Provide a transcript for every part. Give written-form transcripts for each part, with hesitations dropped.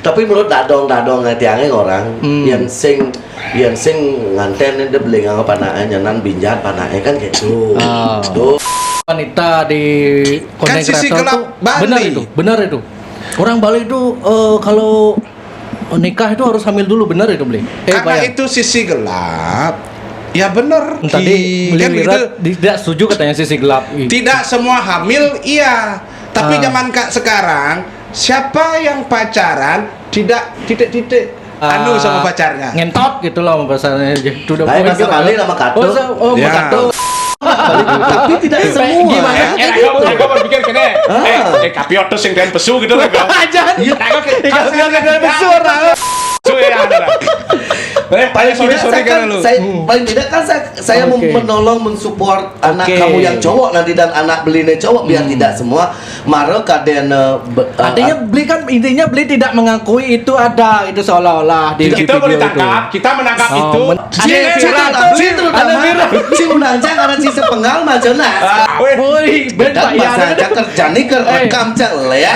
Tapi menurut dadong tiangnya orang yang sing nganten dia beli nggak panai nyanan binjat panai kan gitu. Tuh. Wanita di konten Kan sisi kreator gelap tuh Bali. benar itu. Orang Bali itu kalau nikah itu harus hamil dulu, benar itu beli. Karena itu sisi gelap. Ya benar. Tadi Kan beli gitu. tidak setuju katanya sisi gelap. Tidak semua hamil iya. Tapi zaman sekarang siapa yang pacaran tidak sama pacarnya. Ngentot gitu loh bahasanya. Sudah Baik bahasa Bali nama kato. Ya. kato. Tapi tidak semua. Gimana? Aku berpikir kene. Kapiot tuh sing den pesu gitu loh. Aja. Iya, Kapiot dengan besar. paling sorry tidak kan lu. paling tidak kan saya Oke. menolong mensupport anak Oke. kamu yang cowok nanti dan anak beline cowok biar tidak semua marah kaden Artinya beli kan intinya beli tidak mengakui itu ada itu seolah-olah di Kita video boleh tangkap, kita menangkap itu. Ada viral. si unanja karena si sepenggal macana Woi, ben dan Pak ya. bahasa kerja nih kerekam cak ya.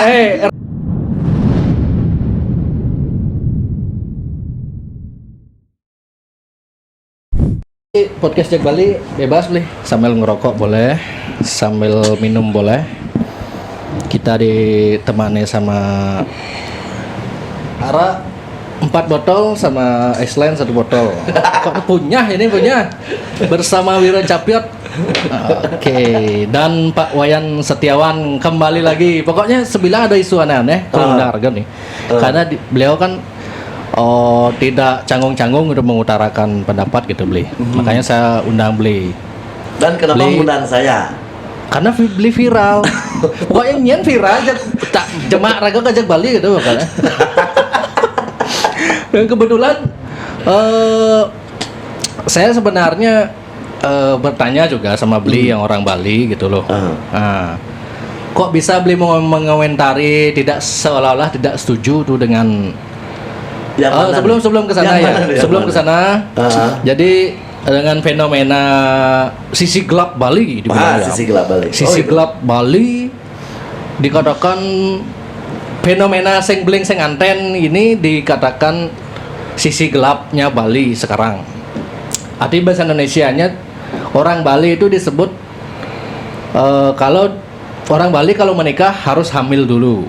Podcast Jack Bali bebas beli, sambil ngerokok boleh, sambil minum boleh. Kita ditemani sama Ara 4 botol sama Iceland 1 botol. Kok punya bersama Wira Capiot. Oke, dan Pak Wayan Setiawan kembali lagi. Pokoknya sebilang ada isu aneh-aneh kalau harga nih. Karena beliau kan tidak canggung-canggung untuk mengutarakan pendapat gitu beli. Makanya saya undang beli. Dan kenapa Beli. mengundang saya? Karena beli viral. Pokoknya nyen viral aja tak jemaah raga kajak Bali gitu makanya. Dan kebetulan saya sebenarnya bertanya juga sama beli yang orang Bali gitu loh. Nah, kok bisa beli mengomentari tidak seolah-olah tidak setuju tuh dengan sebelum ke sana ya. Sebelum ke sana. Jadi dengan fenomena sisi gelap Bali dibilang ya. Sisi gelap Bali. Sisi gelap Bali dikatakan fenomena seng bling seng anten ini dikatakan sisi gelapnya Bali sekarang. Arti bahasa Indonesianya orang Bali itu disebut kalau orang Bali kalau menikah harus hamil dulu.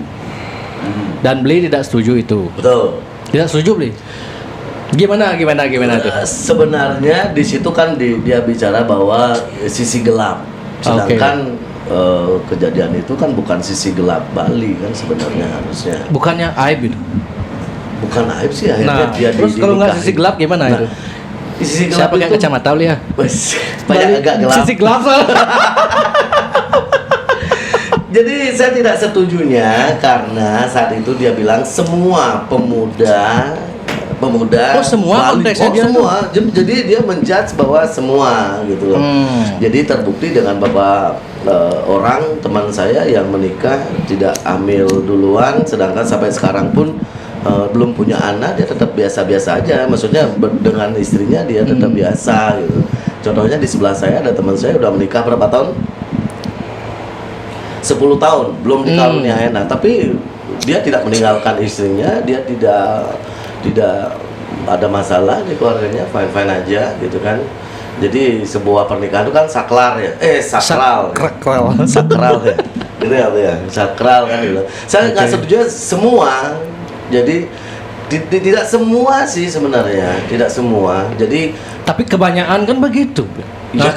Dan beli tidak setuju itu. Betul. Tidak setuju beli. Gimana tuh? Sebenarnya di situ kan dia bicara bahwa sisi gelap. Sedangkan kejadian itu kan bukan sisi gelap Bali kan sebenarnya harusnya. Bukannya aib itu. Bukan aib sih akhirnya dia terus kalau nggak sisi gelap gimana itu? Sisi gelap Saya pakai itu kacamata beli ya. banyak agak gelap. Sisi gelap Jadi saya tidak setujunya karena saat itu dia bilang semua pemuda semua Bali, konteksnya dia semua. Jadi dia menjudge bahwa semua gitu loh. Jadi terbukti dengan beberapa orang teman saya yang menikah tidak hamil duluan, sedangkan sampai sekarang pun belum punya anak, dia tetap biasa-biasa aja. Maksudnya dengan istrinya dia tetap biasa gitu. Contohnya di sebelah saya ada teman saya udah menikah berapa tahun? 10 tahun belum dikaruniai anak, tapi dia tidak meninggalkan istrinya, dia tidak ada masalah di keluarganya, fine aja gitu kan. Jadi sebuah pernikahan itu kan sakral ya, sakral ya, gitu ya, sakral kan gitu. Saya nggak setuju semua, jadi tidak semua sih sebenarnya, tidak semua. Jadi tapi kebanyakan kan begitu. Ya,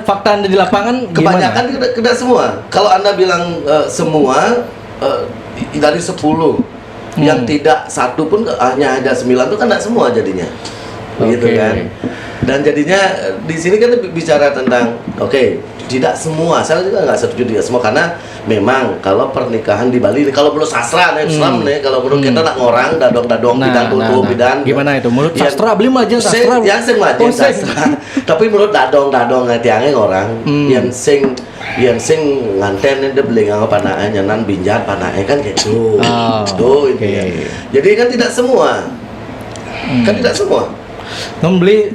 fakta di lapangan kebanyakan tidak semua. Kalau Anda bilang semua dari 10 yang tidak satu pun hanya ada 9 itu kan tidak semua jadinya. Begitu kan. Dan jadinya di sini kan bicara tentang tidak semua. Saya juga nggak setuju tidak semua karena memang kalau pernikahan di Bali kalau menurut sastra Islam nih, kalau menurut kita nak ngorang dadong bidang tutup bidang gimana itu menurut sastra beli mah aja sastra sastra tapi menurut dadong tiangnya orang yang sing nganten dia beli nggak panai nyanan binjat panai kan gitu. Tuh itu ya. Jadi kan tidak semua. Membeli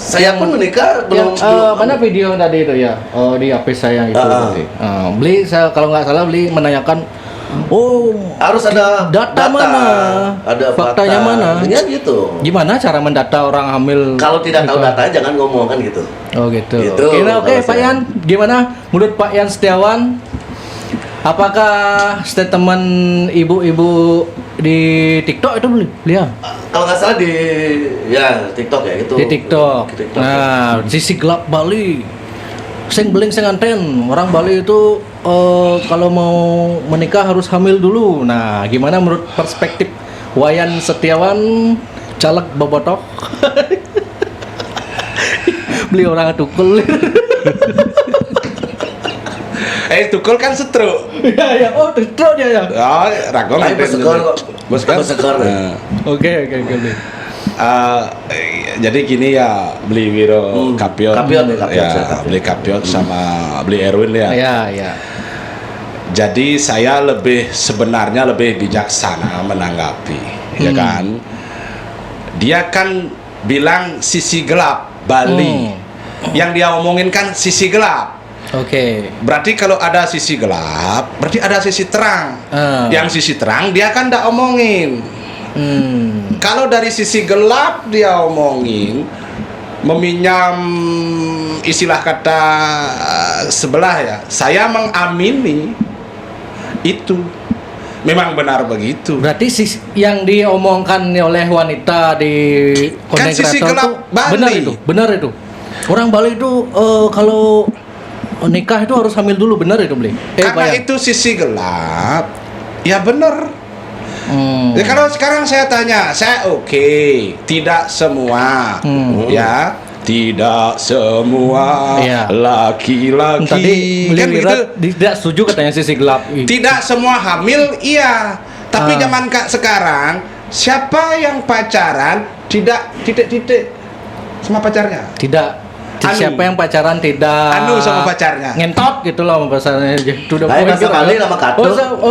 saya pun menikah belum mana video tadi itu ya di HP saya itu tadi. Beli saya kalau nggak salah beli menanyakan Oh, Harus ada data mana? Ada Faktanya fakta. mana? Ya gitu. Gimana cara mendata orang hamil? Kalau tidak tahu gitu? datanya jangan ngomong kan gitu. Oh gitu. Gitu, Oke, kalau Pak saya. Yan, gimana menurut Pak Yan Setiawan? Apakah statement ibu-ibu di TikTok itu beliau? Kalau nggak salah di TikTok ya gitu. Di TikTok. Di TikTok. Nah, sisi gelap Bali. Sing beling sing anten. Orang Bali itu kalau mau menikah harus hamil dulu. Nah, gimana menurut perspektif Wayan Setiawan, caleg Bobotok? Beli orang tukul. Tukul kan stroke. Ya, oh, itu dia ya. Oh, ragong Tapi bersekor kok. Bersekor. Nah, Oke. jadi gini ya, beli Wiro Kapiot. Kapiot ya, Kapiot, Ya, saya Kapiot. beli Kapiot sama beli Erwin ya. Ya. Jadi saya sebenarnya lebih bijaksana menanggapi, ya kan? Dia kan bilang sisi gelap Bali. Yang dia omongin kan sisi gelap. Oke. Berarti kalau ada sisi gelap, berarti ada sisi terang. Ah. Yang sisi terang dia kan ndak omongin. Kalau dari sisi gelap dia omongin, meminjam istilah kata sebelah ya, saya mengamini itu memang benar begitu. Berarti yang diomongkan oleh wanita di konten Kan sisi kreator gelap itu Bali. benar itu. Orang Bali itu kalau nikah itu harus hamil dulu, benar itu beli. Karena itu sisi gelap, ya benar. Ya, kalau sekarang saya tanya, saya oke, tidak semua, ya, tidak semua Iya. laki-laki. Tadi Kan beli begitu. tidak setuju katanya sisi gelap. Tidak semua hamil, iya. Tapi zaman sekarang, siapa yang pacaran tidak sama pacarnya? Tidak. Anu. Siapa yang pacaran tidak Anu sama pacarnya. ngentot gitu loh bahasanya. Sudah Lain bahasa Bali nama kato.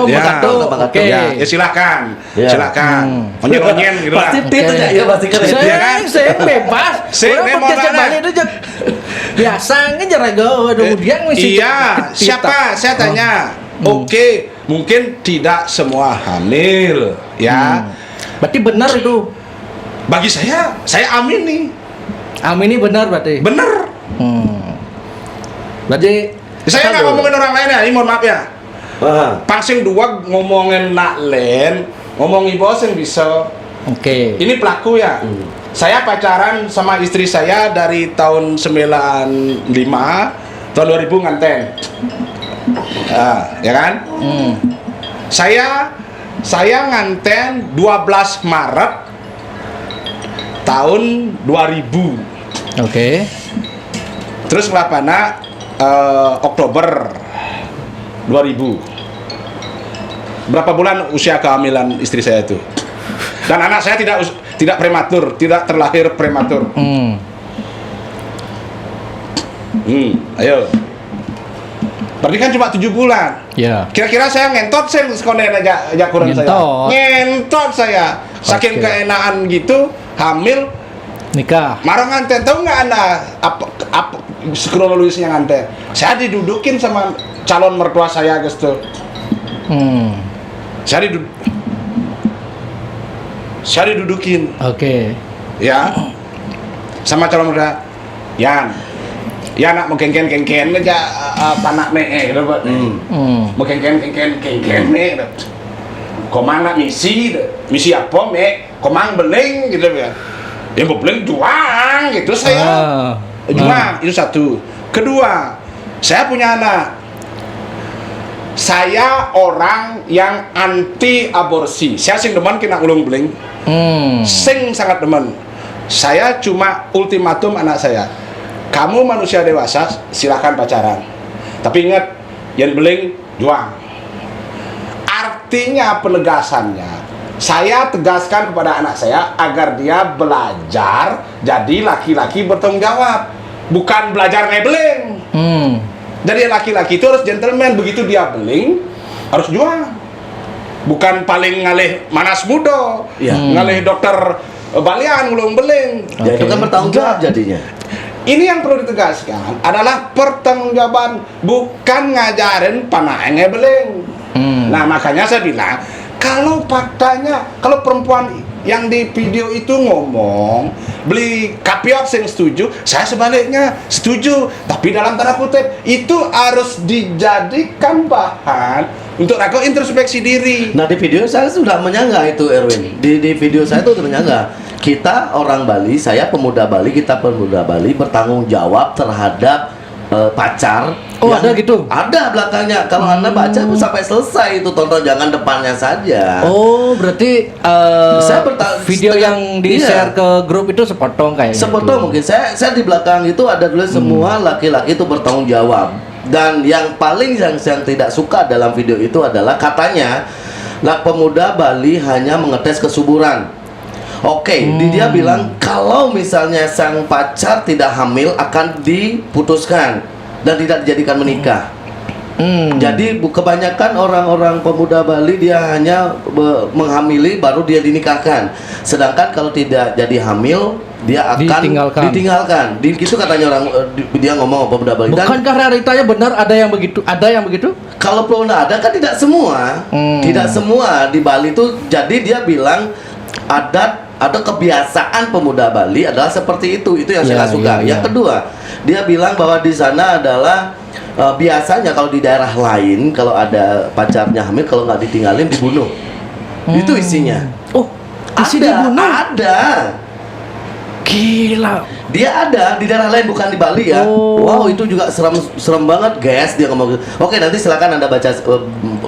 Ya, kato. nama kato. Oke. Ya, silakan, Ya. silakan. Onyen-onyen gitu lah. Pasti itu ya, ya pasti kan. Iya kan? Saya bebas. Saya Orang memang podcast ada. Bali itu biasanya jarang kemudian masih Iya, siapa? Saya tanya. Oke, mungkin tidak semua hamil, ya. Berarti benar itu. Bagi saya amini. Ini benar berarti. Bener. Berarti Saya nggak ngomongin orang lain ya, ini mohon maaf ya. Pangsing dua ngomongin nak len, ngomongin bos yang bisa. oke. Ini pelaku ya. Saya pacaran sama istri saya dari tahun 95, tahun 2000 nganten. Ya kan? Saya nganten 12 Maret tahun 2000. Oke. Terus ngelapana Oktober 2000. Berapa bulan usia kehamilan istri saya itu? Dan anak saya tidak prematur, tidak terlahir prematur. Ayo. Berarti kan cuma 7 bulan. Ya. Kira-kira saya ngentot saya sekolah aja kurang saya. Ngentot. Ngentot saya. Saking Oke. keenaan gitu, hamil Nikah. marah nganten. Tahu nggak Anda apa kronologisnya nganten? Saya didudukin sama calon mertua saya guys tuh. Saya didudukin Oke. ya sama calon mertua. Ya nak mau kengken aja panak nih gitu Pak. Mau kengken nih gitu. Komang nak misi apa komang beling gitu ya. Ya mau beling juang gitu saya. Juang itu satu. Kedua, saya punya anak. Saya orang yang anti aborsi. Saya sing demen kena ulung beling. Sing sangat demen. Saya cuma ultimatum anak saya. Kamu manusia dewasa, silakan pacaran. Tapi ingat, yang beling juang. Artinya penegasannya, saya tegaskan kepada anak saya agar dia belajar jadi laki-laki bertanggung jawab, bukan belajar ngebeling. Jadi laki-laki itu harus gentleman, begitu dia beling harus juang, bukan paling ngalih manas muda, ngalih dokter balian ngulung beling. Ya itu kan bertanggung jawab jadinya. Ini yang perlu ditegaskan adalah pertanggungjawaban, bukan ngajarin panah ngebeling. Nah makanya saya bilang, kalau faktanya, kalau perempuan yang di video itu ngomong beli kapiot sing setuju, saya sebaliknya setuju, tapi dalam tanda kutip itu harus dijadikan bahan untuk aku introspeksi diri. Nah di video saya sudah menyanggah itu Erwin. Di video saya itu sudah menyanggah. Kita orang Bali, saya pemuda Bali, kita pemuda Bali bertanggung jawab terhadap pacar. Oh, ada gitu? Ada belakangnya. Kalau Anda baca sampai selesai itu, tonton, jangan depannya saja. Oh, berarti Saya video setengah- yang di-share iya. ke grup itu sepotong kayaknya. Sepotong mungkin. Saya di belakang itu ada tulis semua laki-laki itu bertanggung jawab. Dan yang paling yang tidak suka dalam video itu adalah katanya pemuda Bali hanya mengetes kesuburan. Oke, dia bilang kalau misalnya sang pacar tidak hamil akan diputuskan dan tidak dijadikan menikah. Jadi kebanyakan orang-orang pemuda Bali dia hanya menghamili baru dia dinikahkan. Sedangkan kalau tidak jadi hamil dia akan ditinggalkan. Gitu katanya orang dia ngomong pemuda Bali. Bukankah realitanya benar ada yang begitu? Ada yang begitu? Kalau pun ada kan tidak semua. Tidak semua di Bali itu. Jadi dia bilang ada kebiasaan pemuda Bali adalah seperti itu yang saya nggak suka. Yang kedua, dia bilang bahwa di sana adalah biasanya kalau di daerah lain kalau ada pacarnya hamil, kalau nggak ditinggalin dibunuh. Itu isinya. Oh, isi dibunuh? Ada. Gila. Dia ada di daerah lain, bukan di Bali ya. Oh. Wow, itu juga serem banget guys, dia ngomong gitu. Oke, nanti silakan Anda baca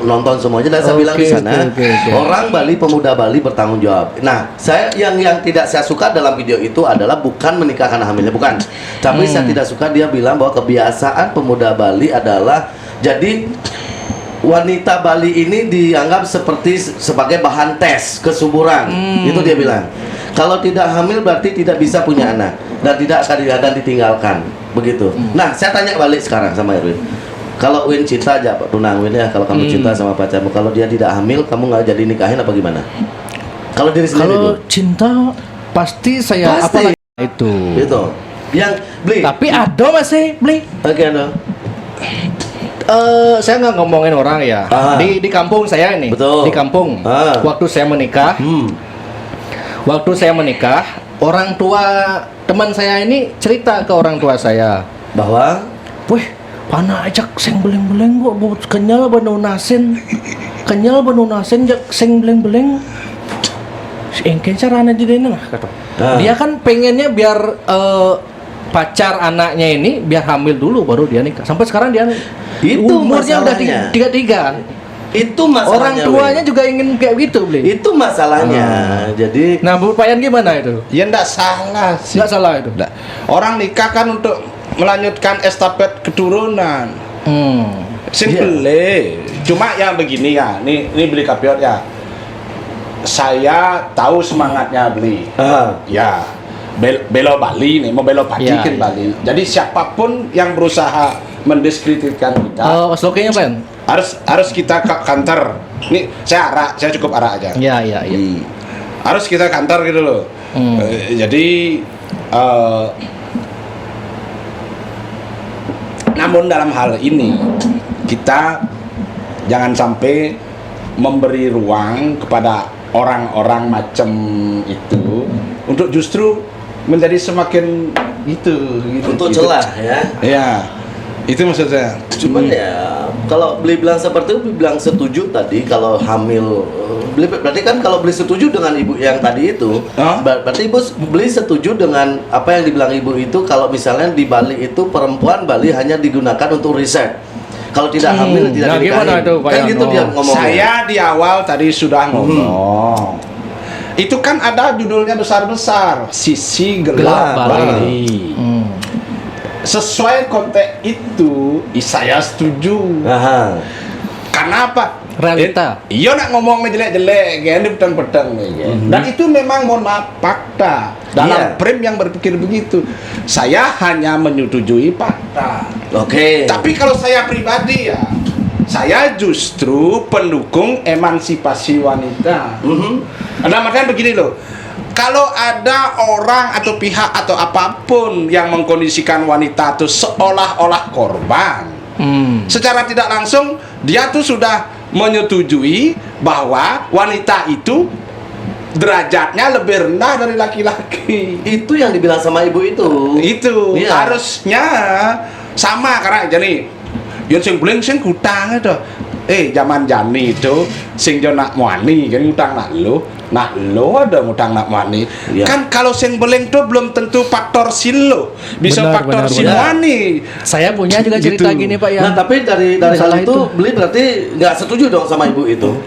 nonton semuanya. Dan saya bilang di sana orang Bali, pemuda Bali bertanggung jawab. Nah, saya yang tidak saya suka dalam video itu adalah bukan menikahkan hamilnya, bukan. Tapi saya tidak suka dia bilang bahwa kebiasaan pemuda Bali adalah jadi wanita Bali ini dianggap sebagai bahan tes kesuburan. Itu dia bilang. Kalau tidak hamil berarti tidak bisa punya anak dan tidak akan ditinggalkan. Begitu. Nah, saya tanya balik sekarang sama Erwin. Kalau Win cinta aja, Pak Tunang Win ya, kalau kamu cinta sama pacarmu, kalau dia tidak hamil, kamu nggak jadi nikahin apa gimana? Kalau diri sendiri Kalau dulu. cinta pasti saya Pasti. apalagi itu. Gitu. Yang beli. Tapi ada masih beli. Oke, no. Saya nggak ngomongin orang ya. Di kampung saya ini. Betul. Di kampung. Waktu saya menikah. Waktu saya menikah, orang tua teman saya ini cerita ke orang tua saya bahwa, wih, pana ajak seng beleng-beleng kok buat kenyal banu nasin jak seng beleng-beleng. Engken caranya jadi lah kata. Dia kan pengennya biar pacar anaknya ini biar hamil dulu baru dia nikah. Sampai sekarang dia itu umurnya udah masalahnya. 33. Itu masalahnya. Orang tuanya juga ingin kayak gitu, beli. Itu masalahnya. Jadi, nah, Bu Payan gimana itu? Ya enggak salah sih. Nggak salah itu. Nggak. Orang nikah kan untuk melanjutkan estafet keturunan. Simple. Cuma yang begini ya, ini beli kapiot ya. Saya tahu semangatnya beli. Ya. Belo Bali nih, mau belo pagi Ya, kan Bali. Jadi siapapun yang berusaha mendiskreditkan kita, slogannya Pan? harus kita ke kantor. Nih saya cukup arak aja. Iya. Harus kita kantor gitu loh. Jadi namun dalam hal ini kita jangan sampai memberi ruang kepada orang-orang macam itu untuk justru menjadi semakin gitu untuk celah ya. Ya, itu maksud saya. Cuman ya kalau beli bilang seperti itu, bilang setuju tadi kalau hamil. Berarti kan kalau beli setuju dengan ibu yang tadi itu, berarti ibu beli setuju dengan apa yang dibilang ibu itu, kalau misalnya di Bali itu perempuan Bali hanya digunakan untuk riset. Kalau tidak hamil tidak dinikahin. Kan gitu dia ngomongnya. Saya di awal tadi sudah ngomong. Itu kan ada judulnya besar-besar, Sisi Gelap Bali. Sesuai konteks itu, saya setuju. Karena apa? Realita. Iya nak ngomong jelek-jelek, kan pedang-pedang kan. Dan itu memang mohon maaf fakta. Dalam frame yang berpikir begitu, saya hanya menyetujui fakta. Oke. Tapi kalau saya pribadi ya, saya justru pendukung emansipasi wanita. Ada makanya begini loh. Kalau ada orang atau pihak atau apapun yang mengkondisikan wanita itu seolah-olah korban, secara tidak langsung dia tuh sudah menyetujui bahwa wanita itu derajatnya lebih rendah dari laki-laki. Itu yang dibilang sama ibu itu. Itu Iya. harusnya sama karena jadi yang sing bling sing utang itu. Zaman jani itu sing jo nak muani kan utang nak lo ada utang nak muani. Iya. Kan kalau sing bling itu belum tentu faktor silo, bisa Benar, faktor benar, si benar. muani. Saya punya juga cerita Gitu. gini Pak ya. Nah, tapi dari Masalah hal itu beli berarti nggak setuju dong sama ibu itu.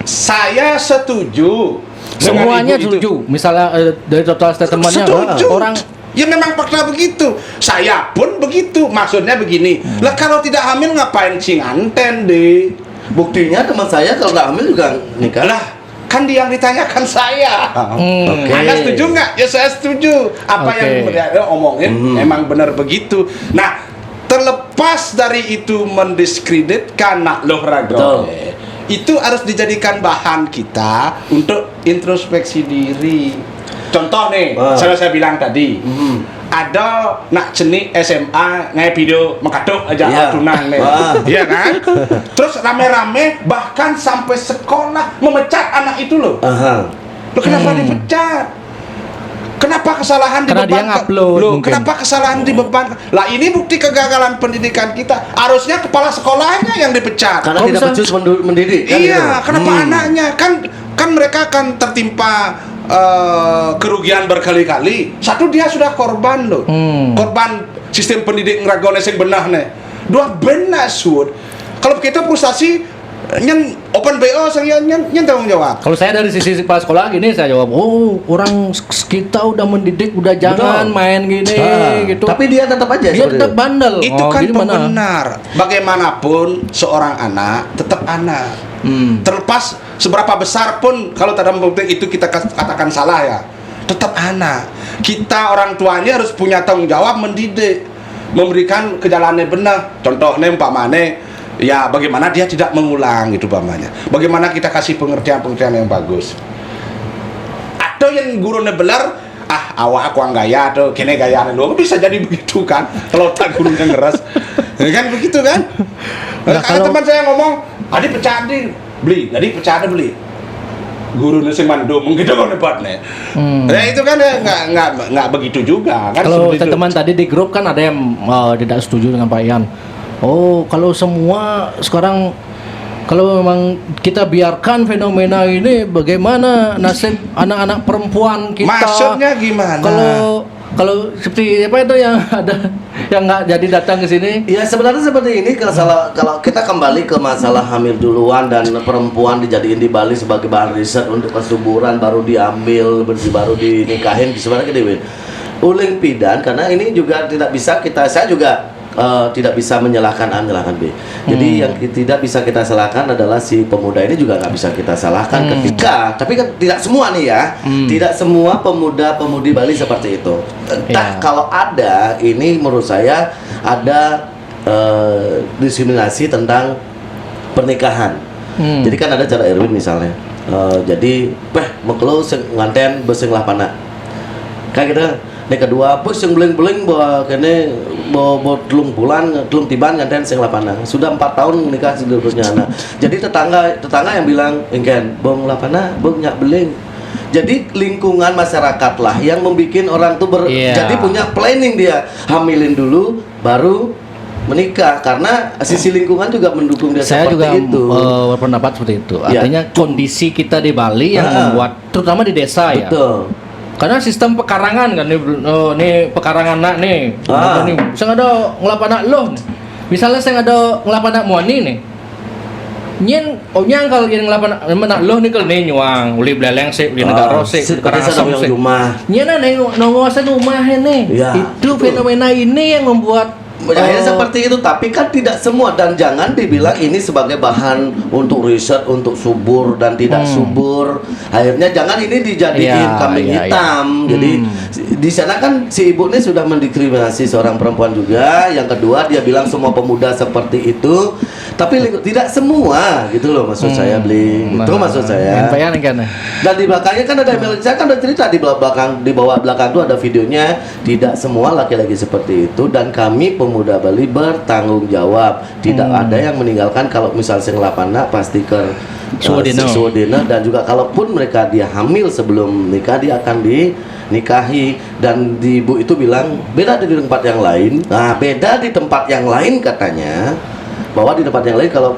Saya setuju. dengan Semuanya ibu itu. setuju. Misalnya dari total statementnya Setuju. orang Ya memang fakta begitu. Saya pun begitu. Maksudnya begini. Lah kalau tidak hamil ngapain sing anten deh? Buktinya teman saya kalau nggak hamil juga nikah. Lah kan dia yang ditanyakan saya. Oke. Anda setuju nggak? Ya saya setuju. Apa Oke. yang dia omongin memang benar begitu. Nah, terlepas dari itu mendiskreditkan nak loh Betul. itu harus dijadikan bahan kita untuk introspeksi diri. Contoh nih, saya bilang tadi, ada nak jenik SMA ngai video mengkatuk aja Iya. tunang nih, iya kan? Terus rame-rame bahkan sampai sekolah memecat anak itu loh. Aha. Loh kenapa dipecat? Kenapa kesalahan Karena dia dibebankan? ngupload Loh, mungkin. kenapa kesalahan dibebankan? Lah ini bukti kegagalan pendidikan kita. Harusnya kepala sekolahnya yang dipecat. Karena Kok tidak bisa? becus mendidik. Kan Iya, gitu. kenapa anaknya kan mereka akan tertimpa kerugian berkali-kali. Satu dia sudah korban loh, korban sistem pendidik ngeragone sing benah nih. Dua benar sud. Kalau kita frustasi, nyen open BO saya nyen tanggung jawab. kalau saya dari sisi kepala sekolah gini saya jawab, orang kita udah mendidik, udah jangan Betul. main gini gitu. Tapi dia tetap aja dia seperti tetap bandel. Itu kan gini mana? benar. Bagaimanapun seorang anak tetap anak. Terlepas seberapa besar pun kalau dalam bukti itu kita katakan salah ya, tetap anak. Kita orang tuanya harus punya tanggung jawab mendidik, memberikan ke jalannya benar. Contohnya umpamane ya bagaimana dia tidak mengulang gitu umpamanya. Bagaimana kita kasih pengertian-pengertian yang bagus. Atau yang gurunya belar, awak aku ang gaya tuh, kene gaya lu bisa jadi begitu kan kalau tak gurunya ngeras. Ya kan begitu kan? Nah, Kalau kalau- teman saya ngomong, "Adi pecah di beli." Jadi pecah ada beli. Gurunya sing mandum gitu kan debatnya. Ya itu kan ya nggak begitu juga kan. Kalau seperti itu. teman tadi di grup kan ada yang tidak setuju dengan Pak Ian. Oh, kalau semua sekarang kalau memang kita biarkan fenomena ini, bagaimana nasib anak-anak perempuan kita? Maksudnya gimana? Kalau seperti apa itu yang ada yang nggak jadi datang ke sini? Ya sebenarnya seperti ini kalau kita kembali ke masalah hamil duluan dan perempuan dijadiin di Bali sebagai bahan riset untuk kesuburan baru diambil baru dinikahin sebenarnya gini uling pidan karena ini juga tidak bisa saya juga tidak bisa menyalahkan A, menyalahkan B. Jadi yang tidak bisa kita salahkan adalah si pemuda ini juga nggak bisa kita salahkan ketika, tapi kan tidak semua nih ya, tidak semua pemuda-pemudi Bali seperti itu. Entah Iya. kalau ada, ini menurut saya ada diskriminasi tentang pernikahan. Jadi kan ada cara Erwin misalnya, jadi mekelo sing nganten beseng lah pana. Kayak gitu. Yang kedua, bos yang beling-beling bawa kene bawa telung bulan, telung tiban nganten sing lapana. Sudah 4 tahun menikah seterusnya anak. Jadi tetangga yang bilang, "Engken, bong lapana, bong nyak beling." Jadi lingkungan masyarakat lah yang membuat orang tuh Iya. jadi punya planning dia hamilin dulu baru menikah karena sisi lingkungan juga mendukung dia Saya juga seperti itu. berpendapat seperti itu. Ya. Artinya kondisi kita di Bali yang membuat, terutama di desa ya. Betul. Karena sistem pekarangan kan nih pekarangan nak nih. Nih, bisa ada ngelapan loh. Misalnya saya ada ngelapan muani nih. Nyen nyangkal yang ngelapan nak loh nih nih nyuang, uli beleleng sih, uli negara sih, Karang sih. rumah. Nyen ada yang nguasain rumah nih. Ya, Itu betul. fenomena ini yang membuat Akhirnya seperti itu, tapi kan tidak semua dan jangan dibilang ini sebagai bahan untuk riset untuk subur dan tidak subur. Akhirnya jangan ini dijadiin Iya, kambing iya, hitam. Jadi di sana kan si ibu ini sudah mendiskriminasi seorang perempuan juga. Yang kedua dia bilang semua pemuda seperti itu, tapi tidak semua gitu loh maksud saya beli. Itu maksud saya. Yang kan. Dan di belakangnya kan ada email, saya kan udah cerita di bawah belakang itu ada videonya. Tidak semua laki-laki seperti itu dan kami pemuda pemuda Bali bertanggung jawab. Tidak ada yang meninggalkan kalau misal sing lapana pasti ke suwedina, dan juga kalaupun mereka dia hamil sebelum nikah dia akan dinikahi, dan di ibu itu bilang beda di tempat yang lain. Nah, beda di tempat yang lain katanya, bahwa di tempat yang lain kalau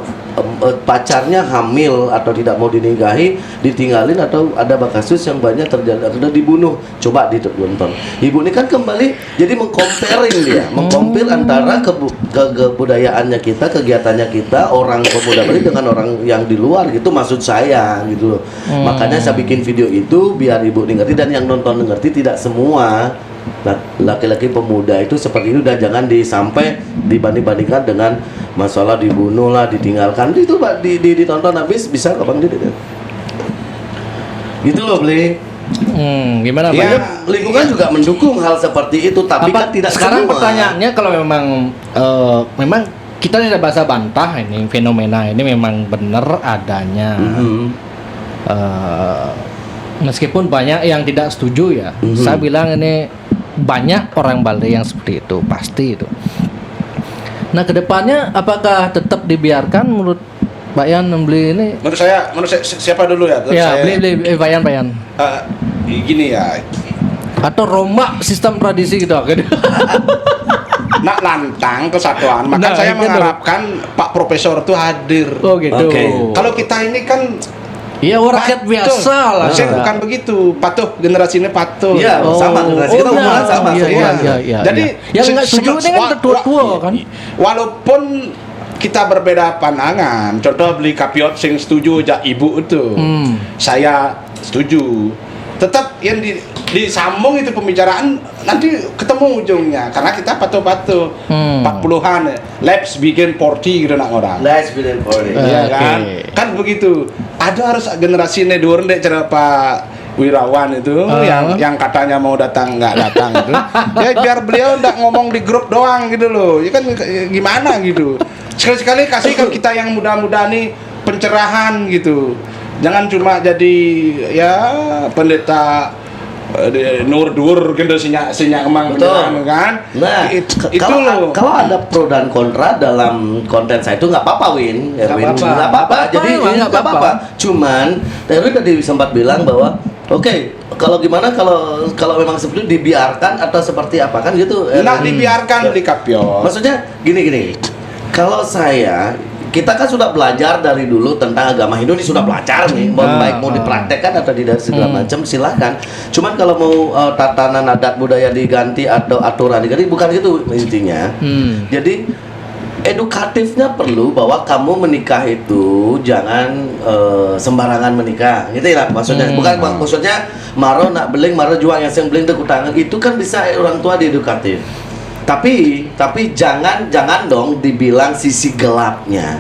pacarnya hamil atau tidak mau dinikahi, ditinggalin, atau ada kasus yang banyak terjadi sudah dibunuh. Coba ditonton. Ibu ini kan kembali jadi mengcomparing dia, mengcompare antara kebudayaannya kita, kegiatannya kita orang pemuda Bali dengan orang yang di luar gitu, maksud saya gitu loh. Makanya saya bikin video itu biar ibu ngerti, dan yang nonton ngerti tidak semua laki-laki pemuda itu seperti itu, dan jangan sampai dibanding-bandingkan dengan masalah dibunuh lah, ditinggalkan. Itu Pak ditonton habis bisa kok Bang Didi. Gitu loh, Bli. Gimana Pak? Ya, Lingkungan juga mendukung hal seperti itu, tapi kan tidak sekarang semua. pertanyaannya, kalau memang kita tidak bahasa bantah ini fenomena ini memang benar adanya. Meskipun banyak yang tidak setuju ya. Saya bilang ini banyak orang Bali yang seperti itu, pasti itu. Nah, kedepannya apakah tetap dibiarkan menurut Bayan membeli ini? Menurut saya siapa dulu ya? Ya, beli Bayan. Gini ya. Atau rombak sistem tradisi gitu. Nak lantang kesatuan, maka Nah, saya gitu. mengharapkan Pak Profesor itu hadir. Oh gitu. Oke. Kalau kita ini kan Iya, rakyat biasa lah. Saya bukan begitu, patuh, generasi ini patuh. Iya, sama generasi kita umuran sama. Iya. Jadi yang nggak setuju ini kan tua-tua kan. Walaupun kita berbeda pandangan, contoh beli kapiot sing setuju aja ibu itu, saya setuju. Tetap yang disambung itu pembicaraan, nanti ketemu ujungnya, karena kita patuh-patuh. 40-an, let's begin 40 gitu nak orang. Let's be there for it. Iya Oke. kan? Kan begitu. Ada harus generasi nedur dek cara Pak Wirawan itu yang katanya mau datang nggak datang itu. Ya biar beliau nggak ngomong di grup doang gitu loh. Ya kan gimana gitu. Sekali-sekali kasih ke kita yang muda-muda nih pencerahan gitu. Jangan cuma jadi ya pendeta nur-dur gitu sinyak emang Betul. kan. Nah, itu kalau loh. kalau ada pro dan kontra dalam konten saya itu nggak apa-apa, Win. Ya, Nggak Win. apa-apa. Nggak apa-apa. Nggak Jadi apa-apa, nggak nggak apa-apa. Cuman Terry tadi sempat bilang bahwa oke, kalau gimana kalau memang seperti itu dibiarkan atau seperti apa kan gitu. Nah dibiarkan di kapiot. Maksudnya gini. Kalau kita kan sudah belajar dari dulu tentang agama Hindu, ini sudah belajar nih, baik mau dipraktekkan atau tidak segala macam silahkan. Cuman kalau mau tatanan adat budaya diganti atau aturan diganti, bukan gitu intinya. Jadi edukatifnya perlu bahwa kamu menikah itu jangan sembarangan menikah, gitu ya maksudnya. Bukan maksudnya maro nak beling maro jual yang beling dek utangan, itu kan bisa orang tua diedukatif. Tapi jangan dong dibilang sisi gelapnya.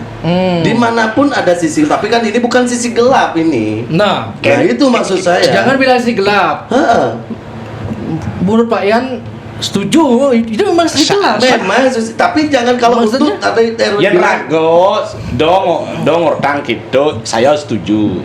Dimanapun ada sisi, tapi kan ini bukan sisi gelap ini. Nah, itu maksud saya. jangan bilang sisi gelap. Menurut Pak Yan setuju, itu memang sisi gelap. Tapi jangan kalau Maksudnya? untuk ada terus Ya rago, dong orang gitu, saya setuju.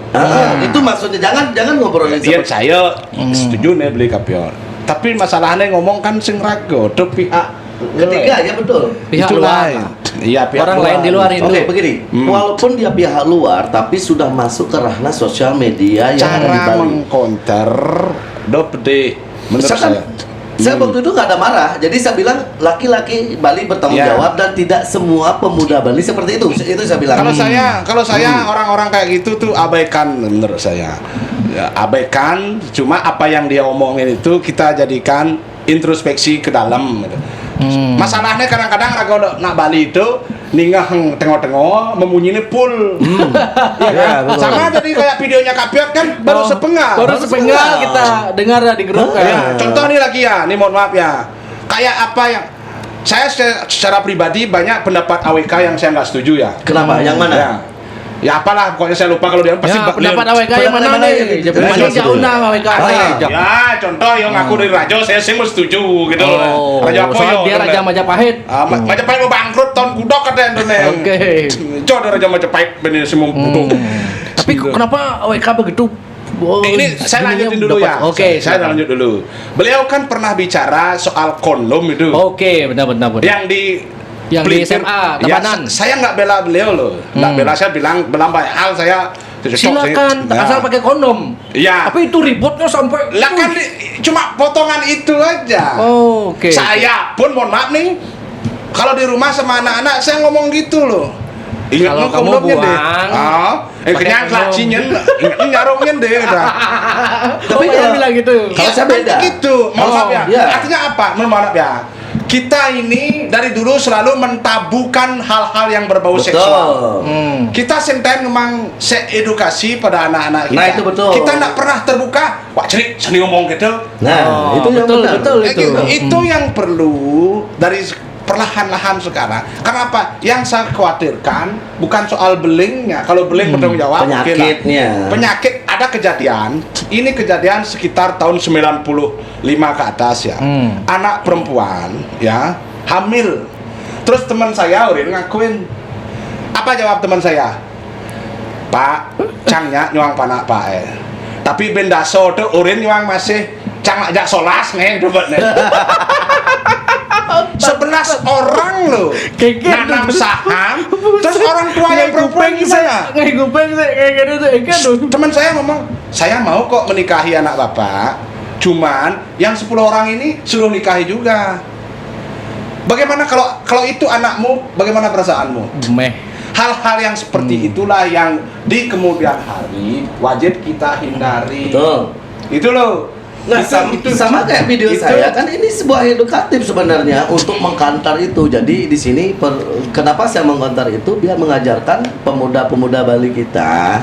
itu maksudnya jangan ngobrolin Dia seperti saya setuju nih beli kapiot. Tapi masalahnya ngomong kan sing rago, tuh pihak ketiga ya betul. Pihak itu luar. lain. Iya, pihak Orang lain di luar itu. Oke, begini. Walaupun dia pihak luar, tapi sudah masuk ke ranah sosial media yang ada di cara Bali. mengcounter pede menurut Misalkan, saya. saya waktu itu nggak ada marah, jadi saya bilang laki-laki Bali bertanggung Ya. jawab dan tidak semua pemuda Bali seperti itu. Itu saya bilang. Kalau saya orang-orang kayak gitu tuh abaikan menurut saya. Ya, abaikan, cuma apa yang dia omongin itu kita jadikan introspeksi ke dalam gitu. Masalahnya kadang-kadang rago nak Bali itu ninggah tengok-tengok membunyinya full. Ya kan? betul. Sama jadi kayak videonya Kapiot kan baru sepenggal. Baru sepenggal kita dengar ya di grup Ya, kan. contoh nih lagi ya, nih mohon maaf ya. Kayak apa yang saya secara pribadi banyak pendapat AWK yang saya nggak setuju ya. Kenapa? Yang mana? Ya apalah, pokoknya saya lupa kalau dia pasti Ya, pendapat AWK yang mana nih? Mana jauh nah AWK. Ya, contoh yang aku dari Rajo, saya sih mau setuju gitu loh. Rajo apa soal yo? dia Raja Majapahit. Majapahit mau bangkrut tahun kudok katanya Indonesia. Oke. Coba Raja Majapahit bener semua butuh. Tapi kenapa AWK begitu Ini saya lanjutin dulu ya. Oke, saya silakan. lanjut dulu. Beliau kan pernah bicara soal kondom itu. Oke, benar. Yang di SMA, ya, Tabanan. saya nggak bela beliau loh. Nggak bela, saya bilang banyak hal saya Silakan, Ya. asal pakai kondom. Iya. Tapi itu ributnya sampai. Lah kan cuma potongan itu aja. Oh, oke. Saya pun mohon maaf nih, kalau di rumah sama anak-anak saya ngomong gitu loh. Ingat Kalau lu kamu kondomnya deh. buang, Pakai pakai lacinya, ingat nyarungnya deh udah. Tapi kalau bilang gitu. Kalau saya kan beda. Gitu, mohon maaf ya. iya. Artinya apa? Mohon maaf ya. Kita ini dari dulu selalu mentabukan hal-hal yang berbau seksual. Betul. Kita senten memang edukasi pada anak-anak kita. Nah, itu betul. Kita nggak pernah terbuka. Wah, cerik, seni ngomong gitu. Nah, itu yang betul, benar. betul. Itu yang perlu dari perlahan-lahan sekarang. Kenapa? Yang saya khawatirkan bukan soal belingnya. Kalau beling bertanggung jawab, oke lah. Penyakitnya. Penyakit ada kejadian. Ini kejadian sekitar tahun 95 ke atas ya. Anak perempuan ya hamil. Terus teman saya udah ngakuin. Apa jawab teman saya? Pak, cangnya nyuang panak Pak Tapi bendaso tuh urin nyuang masih cang ajak solas nih debat nih. 11 orang loh nanam saham, terus orang tua yang perempuan gimana? Kayak gitu tuh. Teman saya ngomong, saya mau kok menikahi anak bapak, cuman yang 10 orang ini suruh nikahi juga. Bagaimana kalau itu anakmu, bagaimana perasaanmu? Meh. Hal-hal yang seperti itulah yang di kemudian hari wajib kita hindari. Betul. Itu loh. Nah, sama kayak video saya kan ini sebuah edukatif sebenarnya untuk mengkantar itu. Jadi di sini kenapa saya mengkantar itu biar mengajarkan pemuda-pemuda Bali kita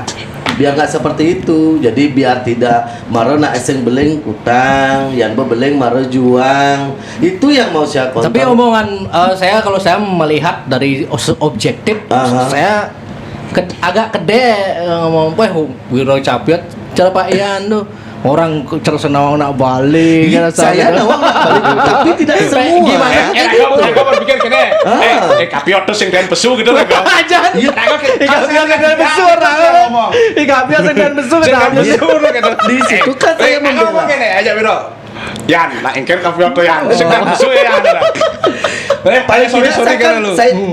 biar nggak seperti itu. Jadi biar tidak maro nak eseng beling utang, yang beling maro juang. Itu yang mau saya kontar. Tapi omongan kalau saya melihat dari objektif, Aha. saya agak kede ngomong Wiro Capiat cara Pak Ian tuh. Orang terus nawang nak balik Iya, saya nawang nak balik, tapi tidak semua. Gimana? Aku berpikir kene. Kapiot tuh sing den pesu gitu lah. Aja. Kapiat dengan besu orang. Kapiat dengan besu Di situ kan saya membela. ngomong gini aja Biro. Yan, nak engker kapiot tuh Yan. Sing den pesu ya Yan. Paling tidak saya kan,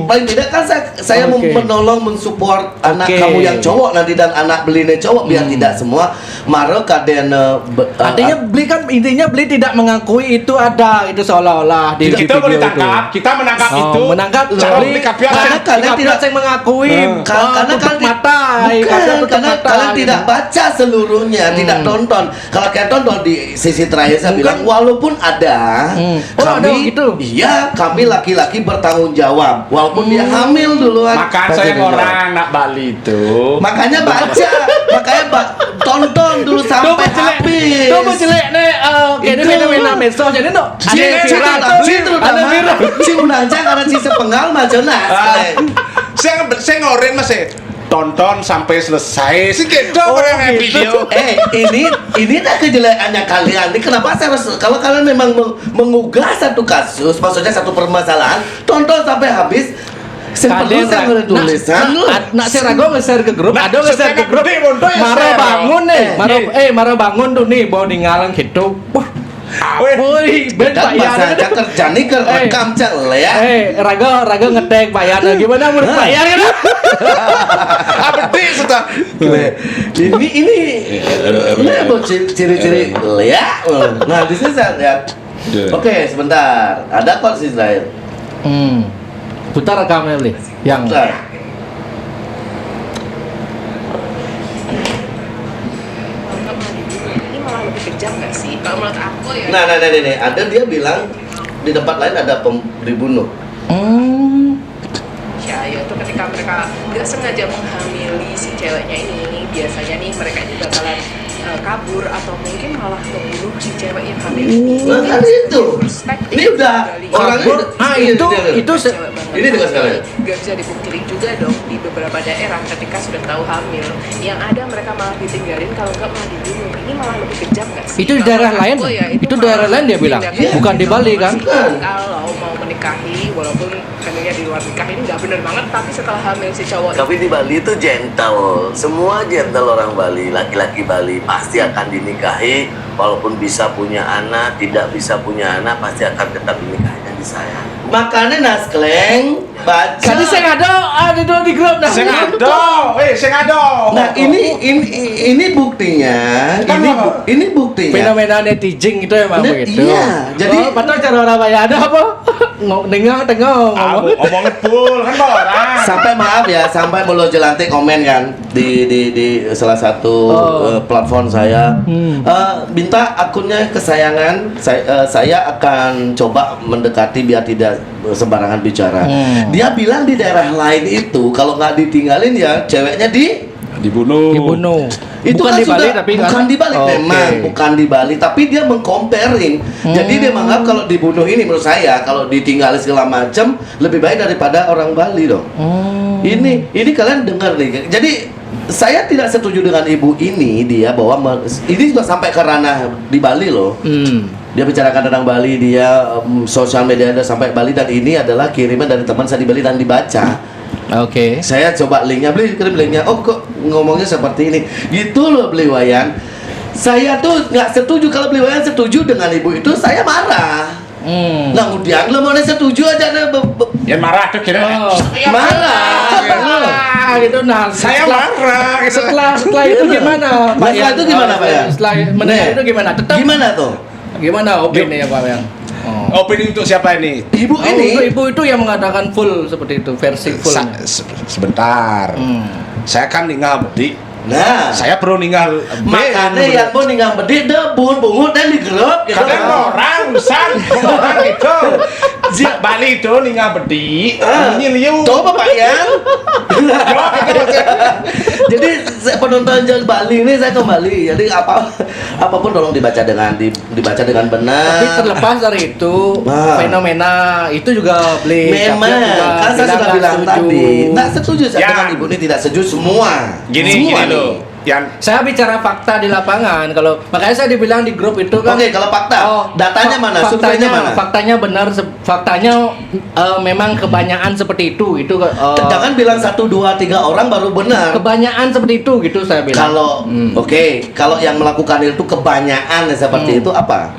paling tidak kan saya Oke. menolong mensupport anak Oke. kamu yang cowok nanti dan anak belinya cowok biar tidak semua maro kaden Artinya beli kan intinya beli tidak mengakui itu ada itu seolah-olah di Kita video boleh itu. tangkap, kita menangkap itu. Menangkap cara beli beli kapiot. Karena kalian tidak saya mengakui karena tutup kalian mata bukan, karena kalian gitu. tidak baca seluruhnya, tidak tonton. Kalau kalian tonton di sisi terakhir saya bilang walaupun ada, Oh, ada kami gitu? iya kami laki-laki bertanggung jawab walaupun dia hamil duluan. Makan saya orang nak Bali itu. Makanya baca, makanya tonton dulu sampai habis. Tuh jelek nih kayaknya Itu. fenomena medsos jadi no Ada viral. Si unanja karena si sepenggal majonas. Saya ngoren masih tonton sampai selesai. Si gitu orang video. Ini tak kejelekannya kalian. Ini kenapa saya harus kalau kalian memang menggugah satu kasus, maksudnya satu permasalahan, tonton sampai habis. Perlu saya tulisan nak saya ragu nge-share ke grup, ada nge-share ke grup. Maro bangun nih, Maro bangun tuh nih, bawa ninggalan gitu. Woi, ben Pak kan Yan. bahasanya kerja nih kerekam cek ya. Raga ngetek Pak Yan. Gimana menurut Pak Yan? Apa sih sudah? Ini apa ciri-ciri ya? Nah, di sini saya lihat. Oke, sebentar. Ada kok sih Israel. Putar rekamnya beli. Yang Bentar. Ini malah lebih kejam nggak sih? Kalau menurut aku ya. Nah, ada dia bilang di tempat lain ada dibunuh. Ya, itu ketika mereka nggak sengaja menghamili si ceweknya ini, biasanya nih mereka ini bakalan kabur atau mungkin malah membunuh si cewek yang hamil ini. Nah, kan itu. Perspektif Ini udah dari- orangnya kabur. Itu Cewek banget. ini dengan sekalian. Nggak bisa dipungkiri juga dong di beberapa daerah ketika sudah tahu hamil, yang ada mereka malah ditinggalin, kalau nggak malah dibunuh. Ini malah lebih kejam nggak sih? Itu di Kalau daerah menurut lain? aku ya, Itu malah daerah lain dia bilang? tindakan Bukan di Bali kan? Kalau mau menikahi walaupun familinya di luar nikah ini nggak bener banget, tapi setelah hamil si cowok Tapi di Bali itu gentle, semua gentle orang Bali, laki-laki Bali pasti akan dinikahi, walaupun bisa punya anak, tidak bisa punya anak, pasti akan tetap dinikahinya di saya. Makanya Naskleng baca. Tadi saya ada dulu di grup dah. Sing ado, sing ado. Nah ini buktinya, Kan ini buktinya. Fenomena netizen itu emang Nah, begitu. iya, jadi- betul cara orang Bayan ada apa? Dengar ngomong. Ngomongin full kan orang. Sampai maaf ya, sampai Mulo Jelantik komen kan di salah satu platform saya. Minta akunnya kesayangan, saya akan coba mendekati biar tidak sembarangan bicara. Dia bilang di daerah lain itu kalau nggak ditinggalin ya ceweknya Dibunuh. itu Bukan kan di Bali sudah tapi kan? bukan di Bali, Oh, memang oke. bukan di Bali, tapi dia mengcomparing. Jadi dia menganggap kalau dibunuh ini menurut saya kalau ditinggalin segala macam lebih baik daripada orang Bali dong. Ini kalian dengar nih. Jadi saya tidak setuju dengan ibu ini, dia bahwa ini sudah sampai ke ranah di Bali loh. Dia bicarakan tentang Bali, dia sosial media ada sampai Bali, dan ini adalah kiriman dari teman saya di Bali dan dibaca. Oke. Saya coba linknya, kirim linknya. Oh kok ngomongnya seperti ini, gitu loh Beli Wayan. Saya tuh nggak setuju. Kalau Beli Wayan setuju dengan ibu itu, saya marah. Nah udah, lo mau setuju aja deh. Ya marah tuh kira. Marah. Gitu nah. Saya marah. Gitu. Setelah itu gimana? Setelah Yan? itu gimana, Pak Yan? Setelah mendengar Nih. itu gimana? Tetap Gimana tuh? gimana opini ya Pak Yan? Opini untuk siapa ini? Ibu ini ibu itu yang mengatakan full seperti itu, versi fullnya. Sebentar. Saya kan ninggal bedi. nah, Saya perlu ninggal makanya yang pun ninggal bedit debun bungut dan digerok gitu. Kadang orang besar, orang itu. Bali itu ninggal bedi, ini liu. Coba Pak Yan. Jadi penonton Jalan Bali ini saya kembali. Jadi apapun tolong dibaca dengan benar. Tapi terlepas dari itu, Nah. fenomena itu juga beli. Memang, kan saya sudah bilang tadi, nggak setuju saya Ya. dengan ibu ini, tidak setuju semua. Gini semua loh. Yang Saya bicara fakta di lapangan. Kalau makanya saya dibilang di grup itu kan. Oke, kalau fakta, datanya mana? Surveinya mana? Faktanya benar. Faktanya memang kebanyakan seperti itu. Itu Jangan bilang 1, 2, 3 orang baru benar. kebanyakan seperti itu gitu saya bilang. Kalau kalau yang melakukan itu kebanyakan seperti itu apa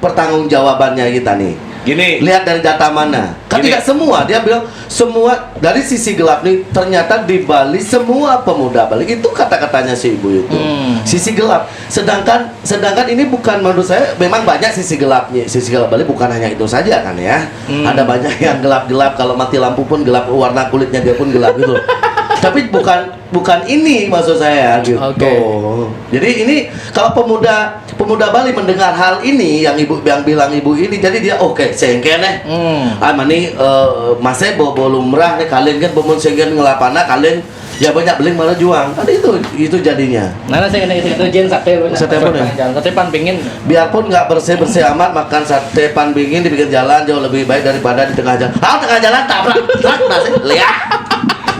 pertanggungjawabannya kita nih? gini, Lihat dari data mana? Kan Gini. tidak semua. Dia bilang semua dari sisi gelap nih. Ternyata di Bali semua pemuda Bali itu kata-katanya si ibu itu. Sisi gelap. Sedangkan ini bukan, menurut saya memang banyak sisi gelapnya. Sisi gelap Bali bukan hanya itu saja kan ya. Ada banyak yang gelap-gelap. Kalau mati lampu pun gelap, warna kulitnya dia pun gelap gitu. Tapi bukan ini maksud saya gitu. Oke. Jadi ini kalau pemuda Bali mendengar hal ini yang bilang ibu ini, jadi dia oke sengken mani masih bawa lumrah nih kalian kan pemun sengken ngelapana kalian ya banyak beling malah juang kan itu jadinya. Nah, saya kena itu jen sate Sate apa nih? Sate pan pingin. Biarpun nggak bersih amat, makan sate pan bingin di pinggir jalan jauh lebih baik daripada di tengah jalan. Tengah jalan tabrak truk masih lihat.